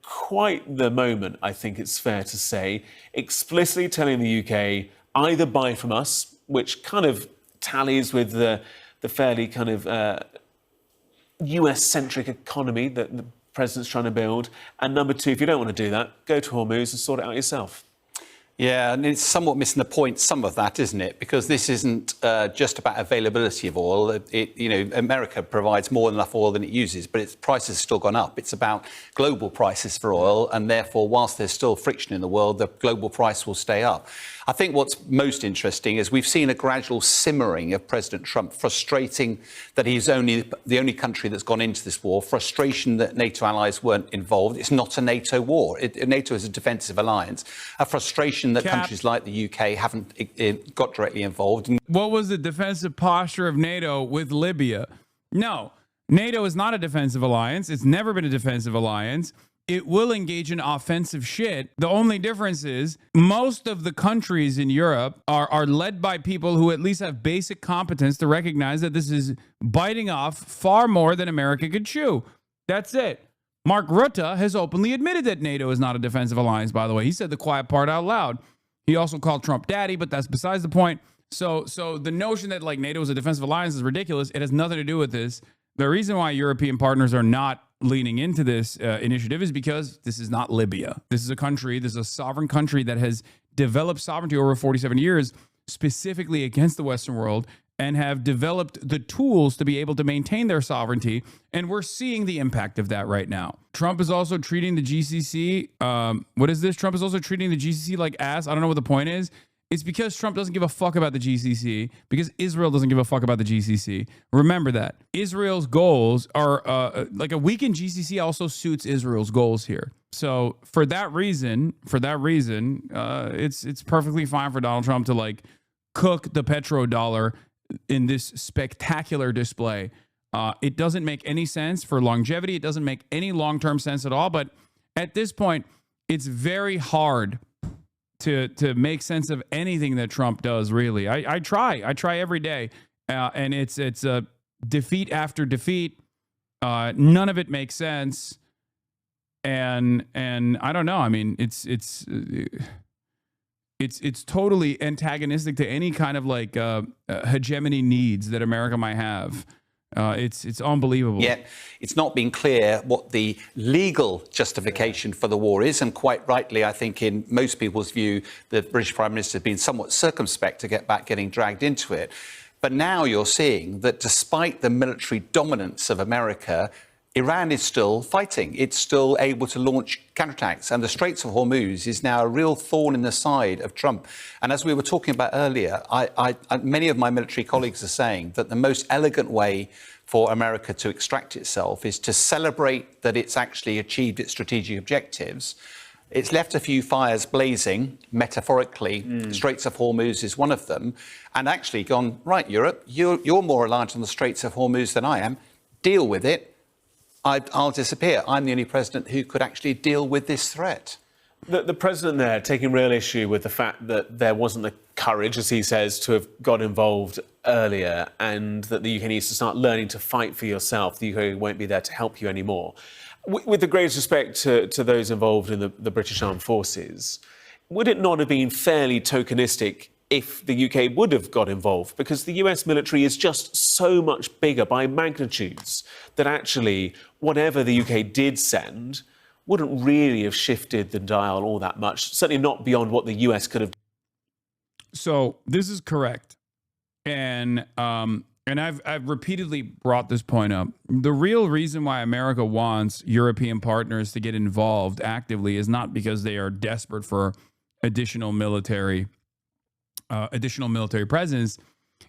quite the moment, I think it's fair to say, explicitly telling the UK either buy from us, which kind of tallies with the fairly kind of US-centric economy that the president's trying to build, and number two, if you don't want to do that, go to Hormuz and sort it out yourself. Yeah, and it's somewhat missing the point, some of that, isn't it? Because this isn't just about availability of oil. America provides more than enough oil than it uses, but its prices have still gone up. It's about global prices for oil, and therefore, whilst there's still friction in the world, the global price will stay up. I think what's most interesting is we've seen a gradual simmering of President Trump, frustrating that he's the only country that's gone into this war, frustration that NATO allies weren't involved. It's not a NATO war. NATO is a defensive alliance. A frustration that countries like the UK haven't got directly involved. What was the defensive posture of NATO with Libya? No, NATO is not a defensive alliance. It's never been a defensive alliance. It will engage in offensive shit. The only difference is most of the countries in Europe are led by people who at least have basic competence to recognize that this is biting off far more than America could chew. That's it. Mark Rutte has openly admitted that NATO is not a defensive alliance, by the way. He said the quiet part out loud. He also called Trump daddy, but that's besides the point. So the notion that like NATO is a defensive alliance is ridiculous. It has nothing to do with this. The reason why European partners are not leaning into this initiative is because this is not Libya. This is a country, this is a sovereign country that has developed sovereignty over 47 years, specifically against the Western world, and have developed the tools to be able to maintain their sovereignty. And we're seeing the impact of that right now. Trump is also treating the GCC. What is this? Trump is also treating the GCC like ass. I don't know what the point is. It's because Trump doesn't give a fuck about the GCC, because Israel doesn't give a fuck about the GCC. Remember that. Israel's goals are, like a weakened GCC also suits Israel's goals here. So for that reason, it's perfectly fine for Donald Trump to like cook the petrodollar in this spectacular display. It doesn't make any sense for longevity. It doesn't make any long-term sense at all. But at this point, it's very hard to make sense of anything that Trump does, really. I try every day. And it's a defeat after defeat. None of it makes sense. And I don't know. I mean, it's totally antagonistic to any kind of like hegemony needs that America might have. It's unbelievable. Yet it's not been clear what the legal justification for the war is, and quite rightly, I think, in most people's view, the British Prime Minister has been somewhat circumspect to getting dragged into it. But now you're seeing that despite the military dominance of America, Iran is still fighting. It's still able to launch counterattacks. And the Straits of Hormuz is now a real thorn in the side of Trump. And as we were talking about earlier, many of my military colleagues are saying that the most elegant way for America to extract itself is to celebrate that it's actually achieved its strategic objectives. It's left a few fires blazing, metaphorically. Straits of Hormuz is one of them. And actually gone, right, Europe, you're more reliant on the Straits of Hormuz than I am. Deal with it. I'll disappear. I'm the only president who could actually deal with this threat. The president there taking real issue with the fact that there wasn't the courage, as he says, to have got involved earlier, and that the UK needs to start learning to fight for yourself. The UK won't be there to help you anymore. With the greatest respect to those involved in the British Armed Forces, would it not have been fairly tokenistic if the UK would have got involved? Because the US military is just so much bigger by magnitudes that actually whatever the UK did send wouldn't really have shifted the dial all that much, certainly not beyond what the US could have. So this is correct. And I've repeatedly brought this point up. The real reason why America wants European partners to get involved actively is not because they are desperate for additional military presence.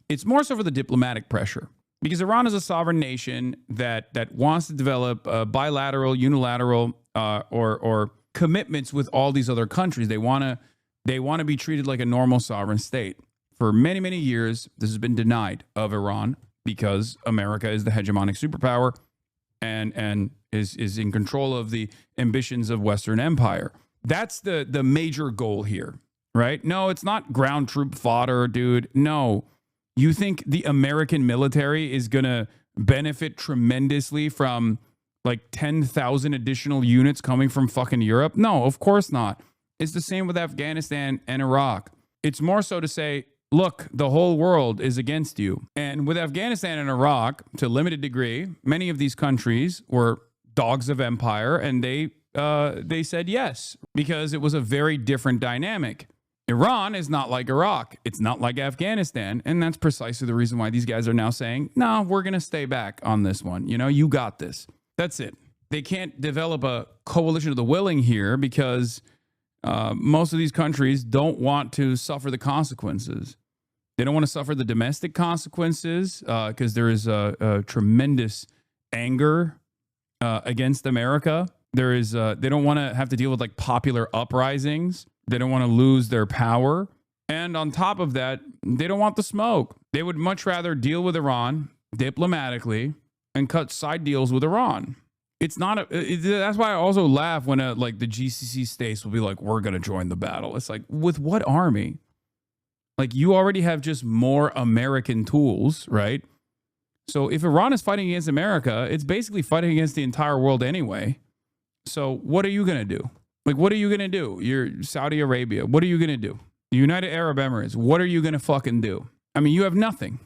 It's more so for the diplomatic pressure, because Iran is a sovereign nation that wants to develop bilateral, unilateral, or commitments with all these other countries. They want to be treated like a normal sovereign state. For many, many years, this has been denied of Iran because America is the hegemonic superpower and is in control of the ambitions of Western empire. That's the major goal here, right? No, it's not ground troop fodder, dude. No. You think the American military is going to benefit tremendously from like 10,000 additional units coming from fucking Europe? No, of course not. It's the same with Afghanistan and Iraq. It's more so to say, look, the whole world is against you. And with Afghanistan and Iraq, to a limited degree, many of these countries were dogs of empire, and they said yes, because it was a very different dynamic. Iran is not like Iraq. It's not like Afghanistan. And that's precisely the reason why these guys are now saying, no, we're going to stay back on this one. You know, you got this. That's it. They can't develop a coalition of the willing here because most of these countries don't want to suffer the consequences. They don't want to suffer the domestic consequences because there is a tremendous anger against America. There is they don't want to have to deal with like popular uprisings. They don't want to lose their power. And on top of that, they don't want the smoke. They would much rather deal with Iran diplomatically and cut side deals with Iran. It's not that's why I also laugh when like the GCC states will be like, we're going to join the battle. It's like, with what army? Like, you already have just more American tools, right? So if Iran is fighting against America, it's basically fighting against the entire world anyway. So what are you going to do? Like, what are you going to do? You're Saudi Arabia. What are you going to do? The United Arab Emirates. What are you going to fucking do? I mean, you have nothing.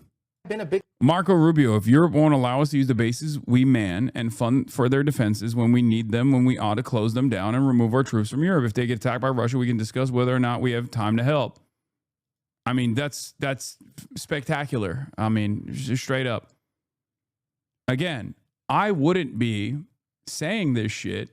Marco Rubio, if Europe won't allow us to use the bases we man and fund for their defenses when we need them, when we ought to close them down and remove our troops from Europe. If they get attacked by Russia, we can discuss whether or not we have time to help. I mean, that's spectacular. I mean, just straight up. Again, I wouldn't be saying this shit,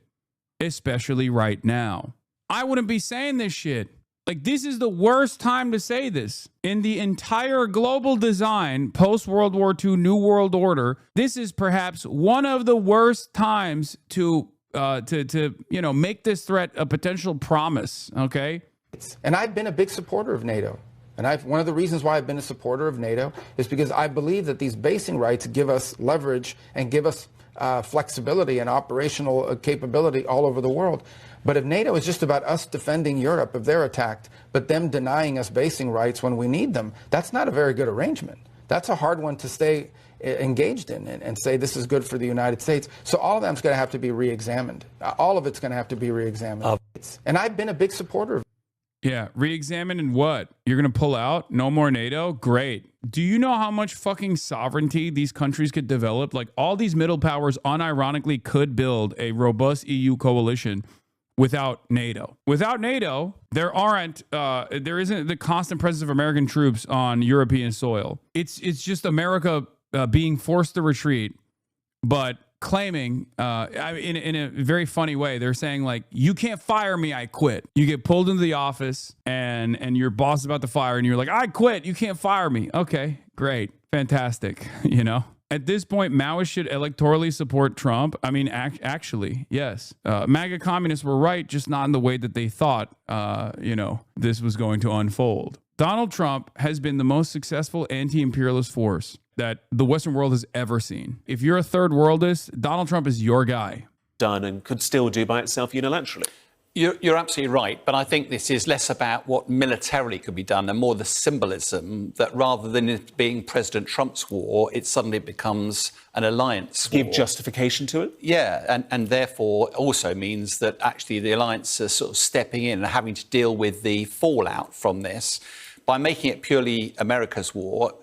especially right now. I wouldn't be saying this shit. Like, this is the worst time to say this. In the entire global design, post-World War II, New World Order, this is perhaps one of the worst times to make this threat a potential promise, okay? And I've been a big supporter of NATO. And one of the reasons why I've been a supporter of NATO is because I believe that these basing rights give us leverage and give us flexibility and operational capability all over the world. But if NATO is just about us defending Europe if they're attacked, but them denying us basing rights when we need them, that's not a very good arrangement. That's a hard one to stay engaged in and say this is good for the United States. So all of that's going to have to be re-examined. All of it's going to have to be re-examined. And I've been a big supporter of. Yeah, re-examine and what? You're going to pull out? No more NATO? Great. Do you know how much fucking sovereignty these countries could develop? Like, all these middle powers unironically could build a robust EU coalition without NATO. Without NATO, there isn't the constant presence of American troops on European soil. It's just America being forced to retreat, but claiming, in a very funny way, they're saying like, you can't fire me, I quit. You get pulled into the office and your boss is about to fire and you're like, I quit, you can't fire me. Okay, great, fantastic, you know? At this point, Maoists should electorally support Trump. I mean, actually, yes. MAGA communists were right, just not in the way that they thought, this was going to unfold. Donald Trump has been the most successful anti-imperialist force that the Western world has ever seen. If you're a third worldist, Donald Trump is your guy. Done and could still do by itself unilaterally. You're absolutely right, but I think this is less about what militarily could be done and more the symbolism that rather than it being President Trump's war, it suddenly becomes an alliance war. Give justification to it? Yeah, and therefore also means that actually the alliance is sort of stepping in and having to deal with the fallout from this. By making it purely America's war,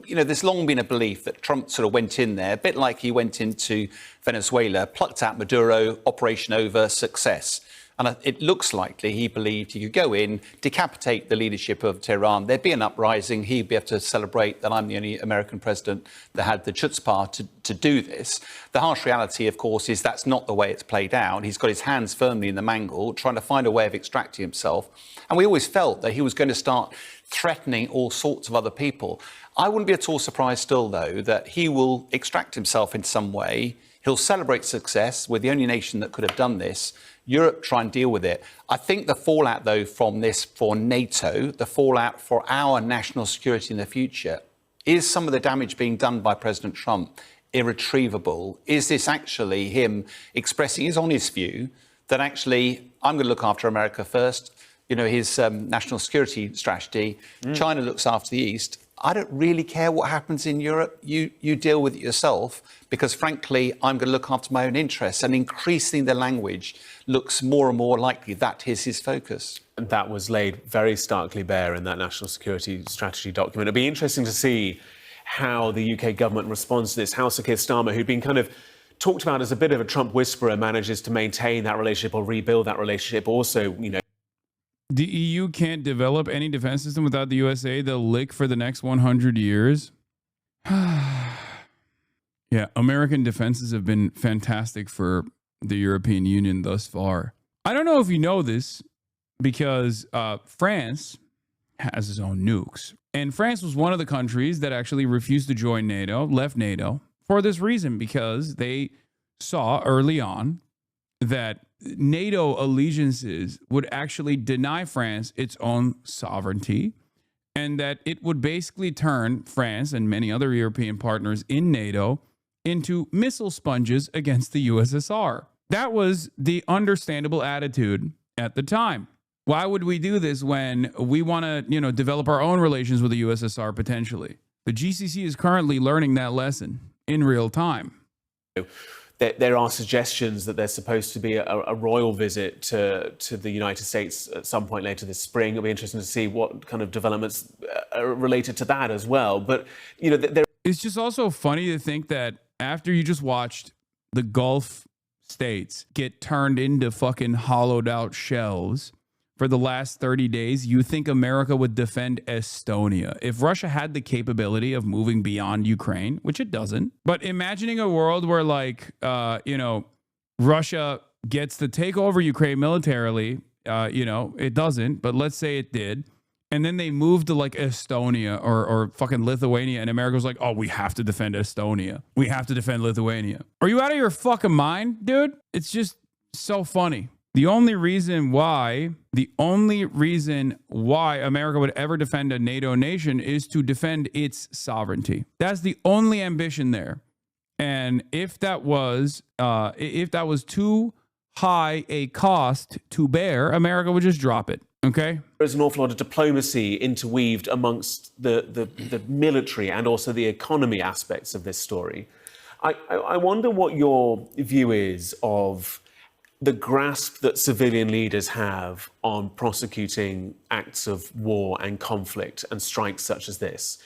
there's long been a belief that Trump sort of went in there, a bit like he went into Venezuela, plucked out Maduro, operation over, success. And it looks likely he believed he could go in, decapitate the leadership of Tehran. There'd be an uprising. He'd be able to celebrate that I'm the only American president that had the chutzpah to do this. The harsh reality, of course, is that's not the way it's played out. He's got his hands firmly in the mangle, trying to find a way of extracting himself. And we always felt that he was going to start threatening all sorts of other people. I wouldn't be at all surprised still, though, that he will extract himself in some way. He'll celebrate success. We're the only nation that could have done this. Europe try and deal with it. I think the fallout, though, from this for NATO, the fallout for our national security in the future, is some of the damage being done by President Trump irretrievable? Is this actually him expressing his honest view that actually I'm going to look after America first? His national security strategy, China looks after the East. I don't really care what happens in Europe. You deal with it yourself, because frankly, I'm going to look after my own interests. And increasing the language looks more and more likely that is his focus. And that was laid very starkly bare in that national security strategy document. It'd be interesting to see how the UK government responds to this. How Sir Keir Starmer, who'd been kind of talked about as a bit of a Trump whisperer, manages to maintain that relationship or rebuild that relationship. Also, the EU can't develop any defense system without the USA. They'll lick for the next 100 years. Yeah, American defenses have been fantastic for the European Union thus far. I don't know if you know this, because France has its own nukes. And France was one of the countries that actually refused to join NATO, left NATO, for this reason, because they saw early on that NATO allegiances would actually deny France its own sovereignty, and that it would basically turn France and many other European partners in NATO into missile sponges against the USSR. That was the understandable attitude at the time. Why would we do this when we want to, develop our own relations with the USSR potentially? The GCC is currently learning that lesson in real time. There are suggestions that there's supposed to be a royal visit to the United States at some point later this spring. It'll be interesting to see what kind of developments are related to that as well. But, it's just also funny to think that after you just watched the Gulf states get turned into fucking hollowed out shells for the last 30 days, you think America would defend Estonia. If Russia had the capability of moving beyond Ukraine, which it doesn't, but imagining a world where Russia gets to take over Ukraine militarily, it doesn't, but let's say it did. And then they moved to Estonia or fucking Lithuania, and America was like, oh, we have to defend Estonia. We have to defend Lithuania. Are you out of your fucking mind, dude? It's just so funny. The only reason why America would ever defend a NATO nation is to defend its sovereignty. That's the only ambition there. And if that was too high a cost to bear, America would just drop it. Okay. There's an awful lot of diplomacy interweaved amongst the military and also the economy aspects of this story. I wonder what your view is of the grasp that civilian leaders have on prosecuting acts of war and conflict and strikes such as this.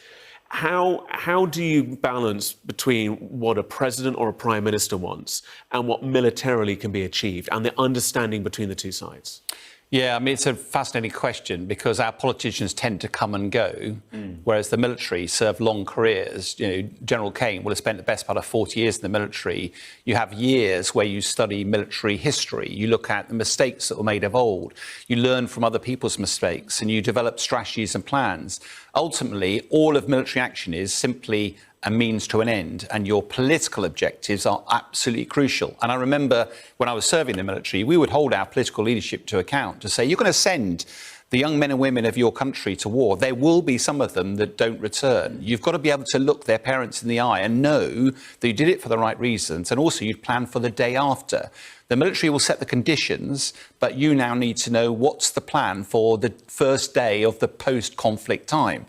How do you balance between what a president or a prime minister wants and what militarily can be achieved, and the understanding between the two sides? Yeah, I mean, it's a fascinating question because our politicians tend to come and go, whereas the military serve long careers. You know, General Kane will have spent the best part of 40 years in the military. You have years where you study military history. You look at the mistakes that were made of old. You learn from other people's mistakes and you develop strategies and plans. Ultimately, all of military action is simply a means to an end, and your political objectives are absolutely crucial. And I remember when I was serving in the military, we would hold our political leadership to account to say, you're going to send the young men and women of your country to war. There will be some of them that don't return. You've got to be able to look their parents in the eye and know that you did it for the right reasons, and also you'd plan for the day after. The military will set the conditions, but you now need to know what's the plan for the first day of the post-conflict time.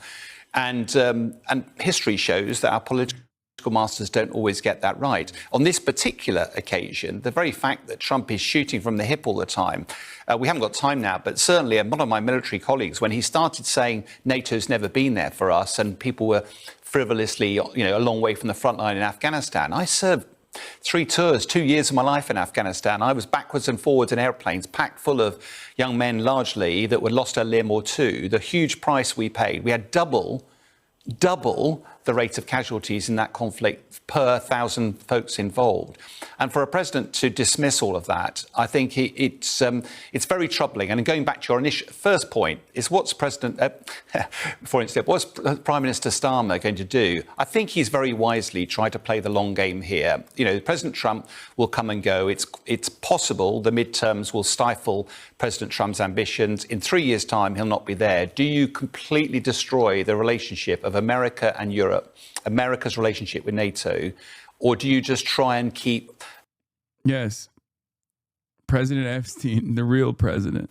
And history shows that our political masters don't always get that right. On this particular occasion, the very fact that Trump is shooting from the hip all the time, we haven't got time now, but certainly one of my military colleagues, when he started saying NATO's never been there for us and people were frivolously, a long way from the front line in Afghanistan, I served 3 tours, 2 years of my life in Afghanistan. I was backwards and forwards in airplanes, packed full of young men largely that would lost a limb or two. The huge price we paid. We had double the rate of casualties in that conflict per 1,000 folks involved. And for a president to dismiss all of that, I think it's very troubling. And going back to your first point, is what's Prime Minister Starmer going to do? I think he's very wisely tried to play the long game here. President Trump will come and go. It's possible the midterms will stifle President Trump's ambitions. In 3 years' time, he'll not be there. Do you completely destroy the relationship of America and Europe, America's relationship with NATO, or do you just try and keep... Yes. President Epstein, the real president.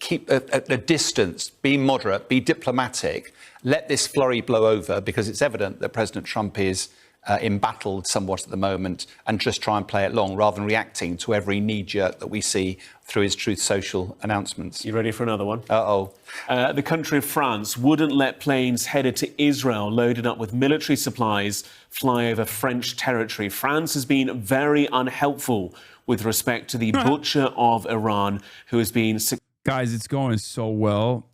Keep at a distance, be moderate, be diplomatic, let this flurry blow over, because it's evident that President Trump is embattled somewhat at the moment, and just try and play it long rather than reacting to every knee-jerk that we see through his Truth Social announcements. You ready for another one? Uh-oh. The country of France wouldn't let planes headed to Israel loaded up with military supplies fly over French territory. France has been very unhelpful with respect to the butcher of Iran, who has been... Guys, it's going so well.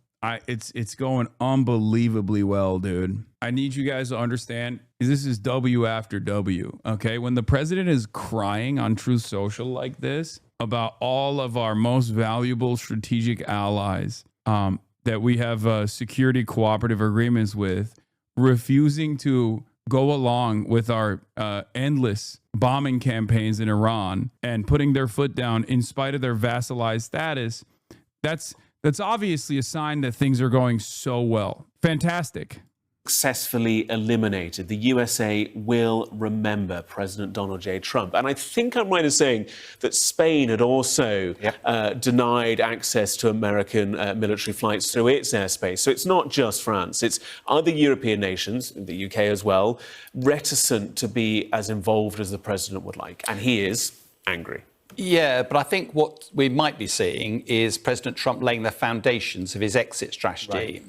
It's going unbelievably well, dude. I need you guys to understand, this is W after W, okay? When the president is crying on Truth Social like this about all of our most valuable strategic allies that we have security cooperative agreements with, refusing to go along with our endless bombing campaigns in Iran and putting their foot down in spite of their vassalized status, that's obviously a sign that things are going so well. Fantastic. Successfully eliminated. The USA will remember President Donald J. Trump. And I think I'm right in saying that Spain had also denied access to American military flights through its airspace. So it's not just France, it's other European nations, the UK as well, reticent to be as involved as the president would like. And he is angry. Yeah, but I think what we might be seeing is President Trump laying the foundations of his exit strategy. Right.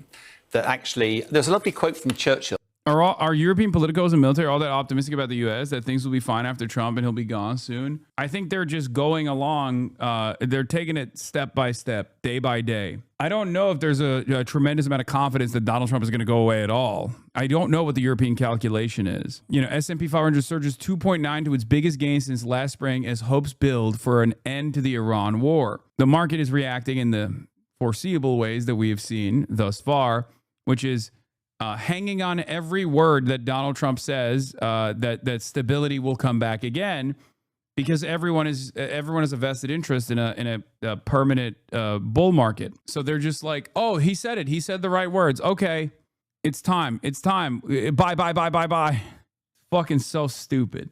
That actually, there's a lovely quote from Churchill. Are European politicos and military all that optimistic about the U.S. that things will be fine after Trump and he'll be gone soon? I think they're just going along. They're taking it step by step, day by day. I don't know if there's a tremendous amount of confidence that Donald Trump is going to go away at all. I don't know what the European calculation is. S&P 500 surges 2.9 to its biggest gain since last spring as hopes build for an end to the Iran war. The market is reacting in the foreseeable ways that we have seen thus far, which is hanging on every word that Donald Trump says that stability will come back again, because everyone is a vested interest in a permanent bull market. So they're just like, oh, he said it. He said the right words. Okay, it's time. It's time. Bye. Fucking so stupid.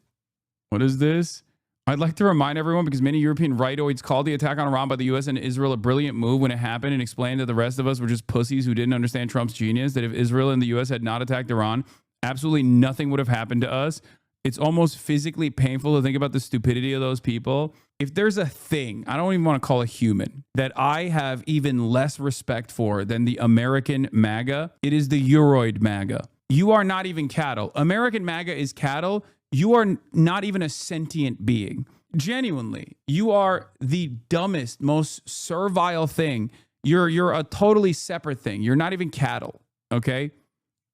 What is this? I'd like to remind everyone, because many European rightoids called the attack on Iran by the U.S. and Israel a brilliant move when it happened, and explained that the rest of us were just pussies who didn't understand Trump's genius, that if Israel and the U.S. had not attacked Iran, absolutely nothing would have happened to us. It's almost physically painful to think about the stupidity of those people. If there's a thing, I don't even want to call a human, that I have even less respect for than the American MAGA, it is the Euroid MAGA. You are not even cattle. American MAGA is cattle. You are not even a sentient being. Genuinely, you are the dumbest, most servile thing. You're a totally separate thing. You're not even cattle, okay?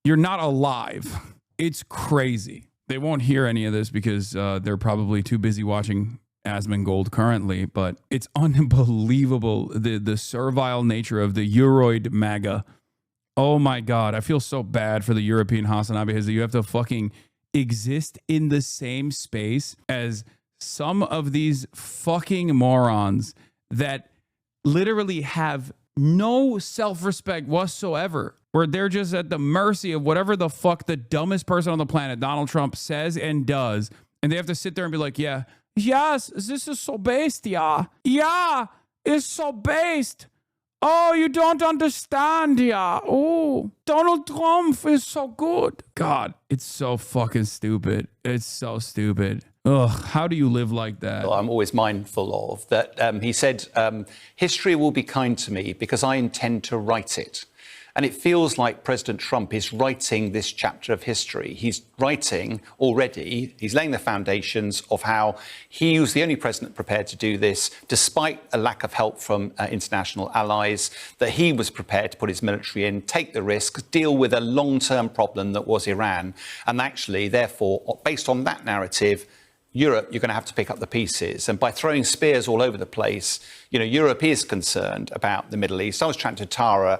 You're not alive. It's crazy. They won't hear any of this because they're probably too busy watching Asmongold currently, but it's unbelievable, the servile nature of the Euroid MAGA. Oh my God, I feel so bad for the European HasanAbi that you have to fucking exist in the same space as some of these fucking morons that literally have no self-respect whatsoever, where they're just at the mercy of whatever the fuck the dumbest person on the planet, Donald Trump, says and does. And they have to sit there and be like, yeah, yes, this is so based, yeah. Yeah, it's so based. Oh, you don't understand, yeah. Oh, Donald Trump is so good. God, it's so fucking stupid. It's so stupid. Ugh, how do you live like that? Well, I'm always mindful of that. He said, history will be kind to me because I intend to write it. And it feels like President Trump is writing this chapter of history. He's writing already, he's laying the foundations of how he was the only president prepared to do this, despite a lack of help from international allies, that he was prepared to put his military in, take the risk, deal with a long-term problem that was Iran. And actually, therefore, based on that narrative, Europe, you're going to have to pick up the pieces. And by throwing spears all over the place, you know, Europe is concerned about the Middle East. I was chatting to Tara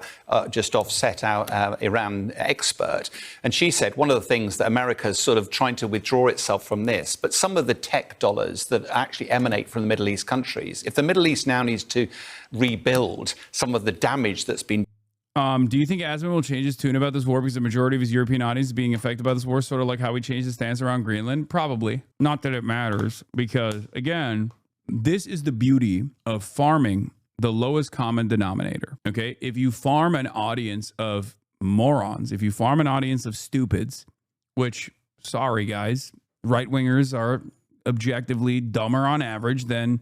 just offset, our Iran expert, and she said one of the things that America's sort of trying to withdraw itself from this, but some of the tech dollars that actually emanate from the Middle East countries, if the Middle East now needs to rebuild some of the damage that's been. Do you think Asman will change his tune about this war because the majority of his European audience is being affected by this war, sort of like how he changed his stance around Greenland? Probably. Not that it matters, because, again, this is the beauty of farming the lowest common denominator, okay? If you farm an audience of morons, if you farm an audience of stupids, which, sorry, guys, right-wingers are objectively dumber on average than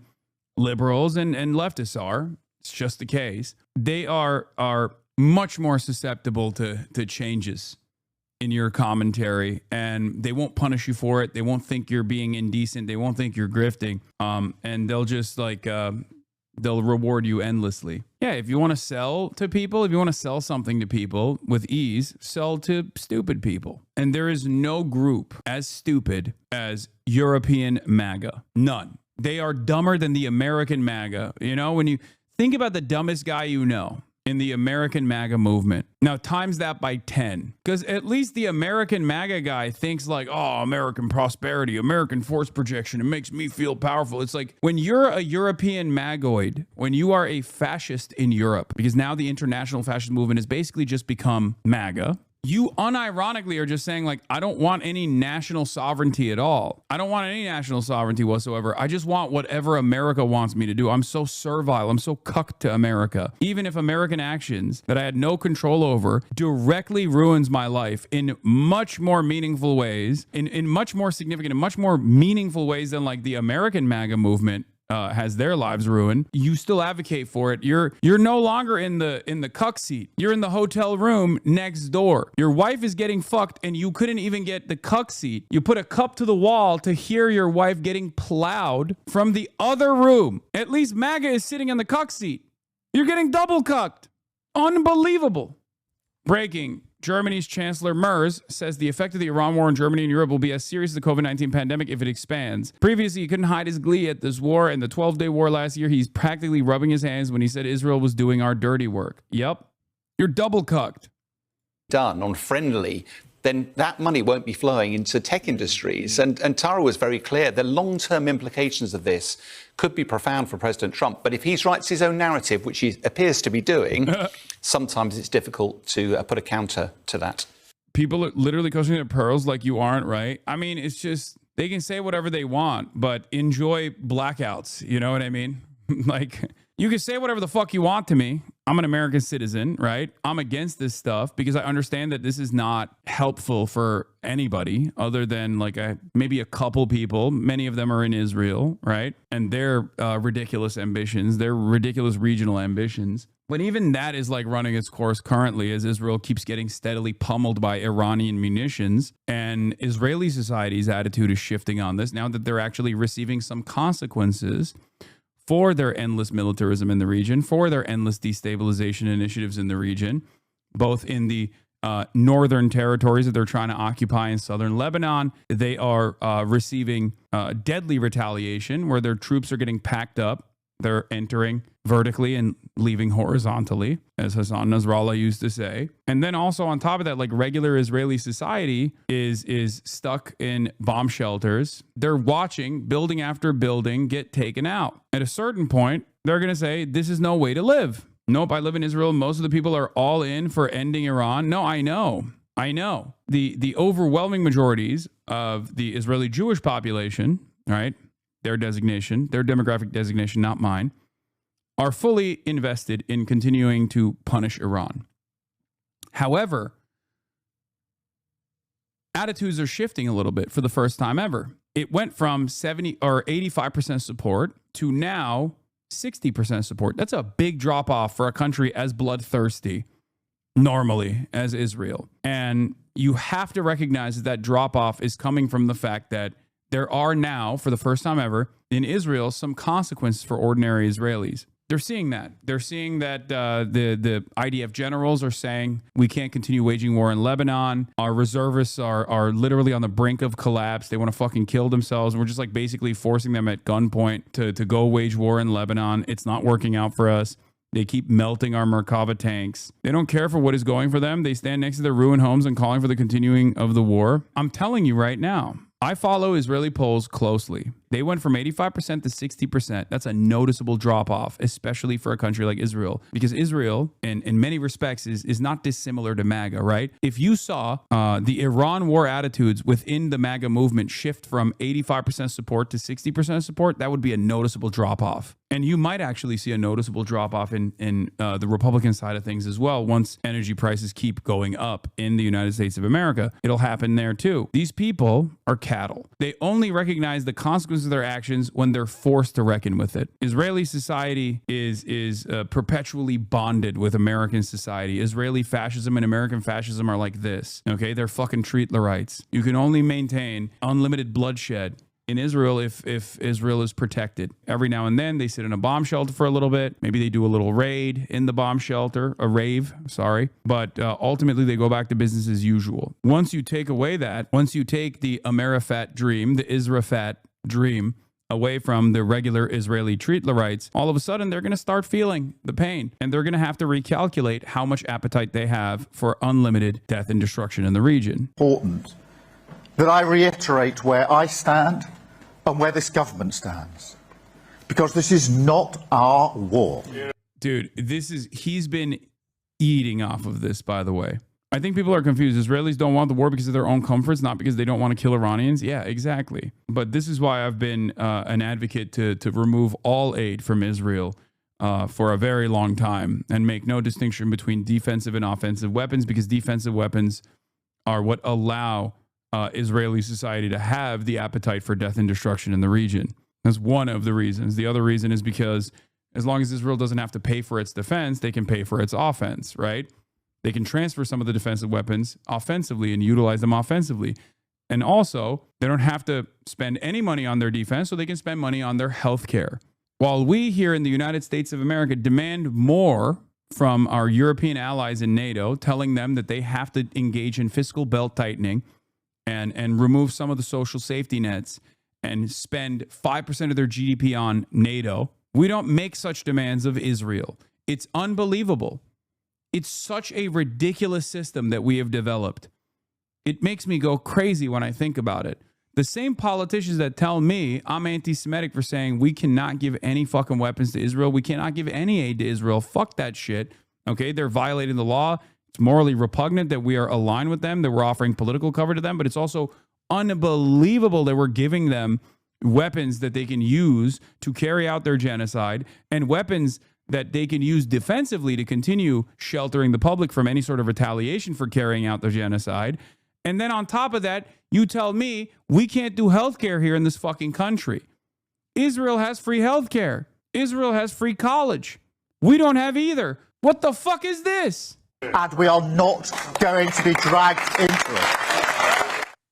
liberals and leftists are. It's just the case. They are much more susceptible to changes in your commentary, and they won't punish you for it. They won't think you're being indecent. They won't think you're grifting. And they'll just they'll reward you endlessly. Yeah, if you want to sell to people, if you want to sell something to people with ease, sell to stupid people. And there is no group as stupid as European MAGA. None. They are dumber than the American MAGA. You know, when you think about the dumbest guy you know in the American MAGA movement. Now, times that by 10. Because at least the American MAGA guy thinks like, oh, American prosperity, American force projection, it makes me feel powerful. It's like when you're a European MAGoid, when you are a fascist in Europe, because now the international fascist movement has basically just become MAGA, you unironically are just saying, like, I don't want any national sovereignty at all. I don't want any national sovereignty whatsoever. I just want whatever America wants me to do. I'm so servile. I'm so cucked to America. Even if American actions that I had no control over directly ruins my life in much more meaningful ways, in much more significant and much more meaningful ways than like the American MAGA movement has their lives ruined, you still advocate for it. You're no longer in the cuck seat. You're in the hotel room next door. Your wife is getting fucked and you couldn't even get the cuck seat. You put a cup to the wall to hear your wife getting plowed from the other room. At least MAGA is sitting in the cuck seat. You're getting double cucked. Unbelievable. Breaking. Germany's Chancellor Merz says the effect of the Iran war in Germany and Europe will be as serious as the COVID-19 pandemic if it expands. Previously, he couldn't hide his glee at this war, and the 12-day war last year, he's practically rubbing his hands when he said Israel was doing our dirty work. Yep. You're double cucked. Done on friendly, then that money won't be flowing into tech industries. And Tara was very clear. The long-term implications of this could be profound for President Trump. But if he writes his own narrative, which he appears to be doing, sometimes it's difficult to put a counter to that. People are literally clutching their pearls like you aren't, right? I mean, it's just, they can say whatever they want, but enjoy blackouts. You know what I mean? Like, you can say whatever the fuck you want to me. I'm an American citizen, right? I'm against this stuff because I understand that this is not helpful for anybody other than like maybe a couple people. Many of them are in Israel, right? And their ridiculous ambitions, their ridiculous regional ambitions. But even that is like running its course currently as Israel keeps getting steadily pummeled by Iranian munitions. And Israeli society's attitude is shifting on this now that they're actually receiving some consequences for their endless militarism in the region, for their endless destabilization initiatives in the region, both in the northern territories that they're trying to occupy in southern Lebanon. They are receiving deadly retaliation where their troops are getting packed up. They're entering vertically and leaving horizontally, as Hassan Nasrallah used to say. And then also on top of that, like regular Israeli society is stuck in bomb shelters. They're watching building after building get taken out. At a certain point, they're going to say, this is no way to live. Nope, I live in Israel. Most of the people are all in for ending Iran. No, I know. The overwhelming majorities of the Israeli Jewish population, right? Their designation, their demographic designation, not mine, are fully invested in continuing to punish Iran. However, attitudes are shifting a little bit for the first time ever. It went from 70 or 85% support to now 60% support. That's a big drop off for a country as bloodthirsty normally as Israel. And you have to recognize that drop off is coming from the fact that there are now, for the first time ever, in Israel, some consequences for ordinary Israelis. They're seeing that. They're seeing that the IDF generals are saying we can't continue waging war in Lebanon. Our reservists are literally on the brink of collapse. They want to fucking kill themselves. And we're just like basically forcing them at gunpoint to go wage war in Lebanon. It's not working out for us. They keep melting our Merkava tanks. They don't care for what is going for them. They stand next to their ruined homes and calling for the continuing of the war. I'm telling you right now, I follow Israeli polls closely. They went from 85% to 60%. That's a noticeable drop off, especially for a country like Israel, because Israel, in many respects, is not dissimilar to MAGA, right? If you saw the Iran war attitudes within the MAGA movement shift from 85% support to 60% support, that would be a noticeable drop off. And you might actually see a noticeable drop off in the Republican side of things as well. Once energy prices keep going up in the United States of America, it'll happen there too. These people are cattle. They only recognize the consequences of their actions when they're forced to reckon with it. Israeli society is perpetually bonded with American society. Israeli fascism and American fascism are like this. Okay, they're fucking treatlerites. You can only maintain unlimited bloodshed in Israel if Israel is protected. Every now and then they sit in a bomb shelter for a little bit. Maybe they do a little raid in the bomb shelter, a rave, sorry. But ultimately they go back to business as usual. Once you take away that, once you take the Amerifat dream, the Israfat dream away from the regular Israeli treatlerites, all of a sudden they're going to start feeling the pain and they're going to have to recalculate how much appetite they have for unlimited death and destruction in the region. Important that I reiterate where I stand and where this government stands, because this is not our war. Dude, he's been eating off of this, by the way. I think people are confused. Israelis don't want the war because of their own comforts, not because they don't want to kill Iranians. Yeah, exactly. But this is why I've been an advocate to remove all aid from Israel for a very long time and make no distinction between defensive and offensive weapons, because defensive weapons are what allow Israeli society to have the appetite for death and destruction in the region. That's one of the reasons. The other reason is because as long as Israel doesn't have to pay for its defense, they can pay for its offense, right? They can transfer some of the defensive weapons offensively and utilize them offensively. And also, they don't have to spend any money on their defense, so they can spend money on their health care. While we here in the United States of America demand more from our European allies in NATO, telling them that they have to engage in fiscal belt tightening and remove some of the social safety nets and spend 5% of their GDP on NATO, we don't make such demands of Israel. It's unbelievable. It's such a ridiculous system that we have developed. It makes me go crazy when I think about it. The same politicians that tell me I'm anti-Semitic for saying we cannot give any fucking weapons to Israel, we cannot give any aid to Israel, fuck that shit. Okay, they're violating the law. It's morally repugnant that we are aligned with them, that we're offering political cover to them, but it's also unbelievable that we're giving them weapons that they can use to carry out their genocide, and weapons that they can use defensively to continue sheltering the public from any sort of retaliation for carrying out the genocide. And then on top of that, you tell me we can't do healthcare here in this fucking country. Israel has free healthcare. Israel has free college. We don't have either. What the fuck is this? And we are not going to be dragged into it.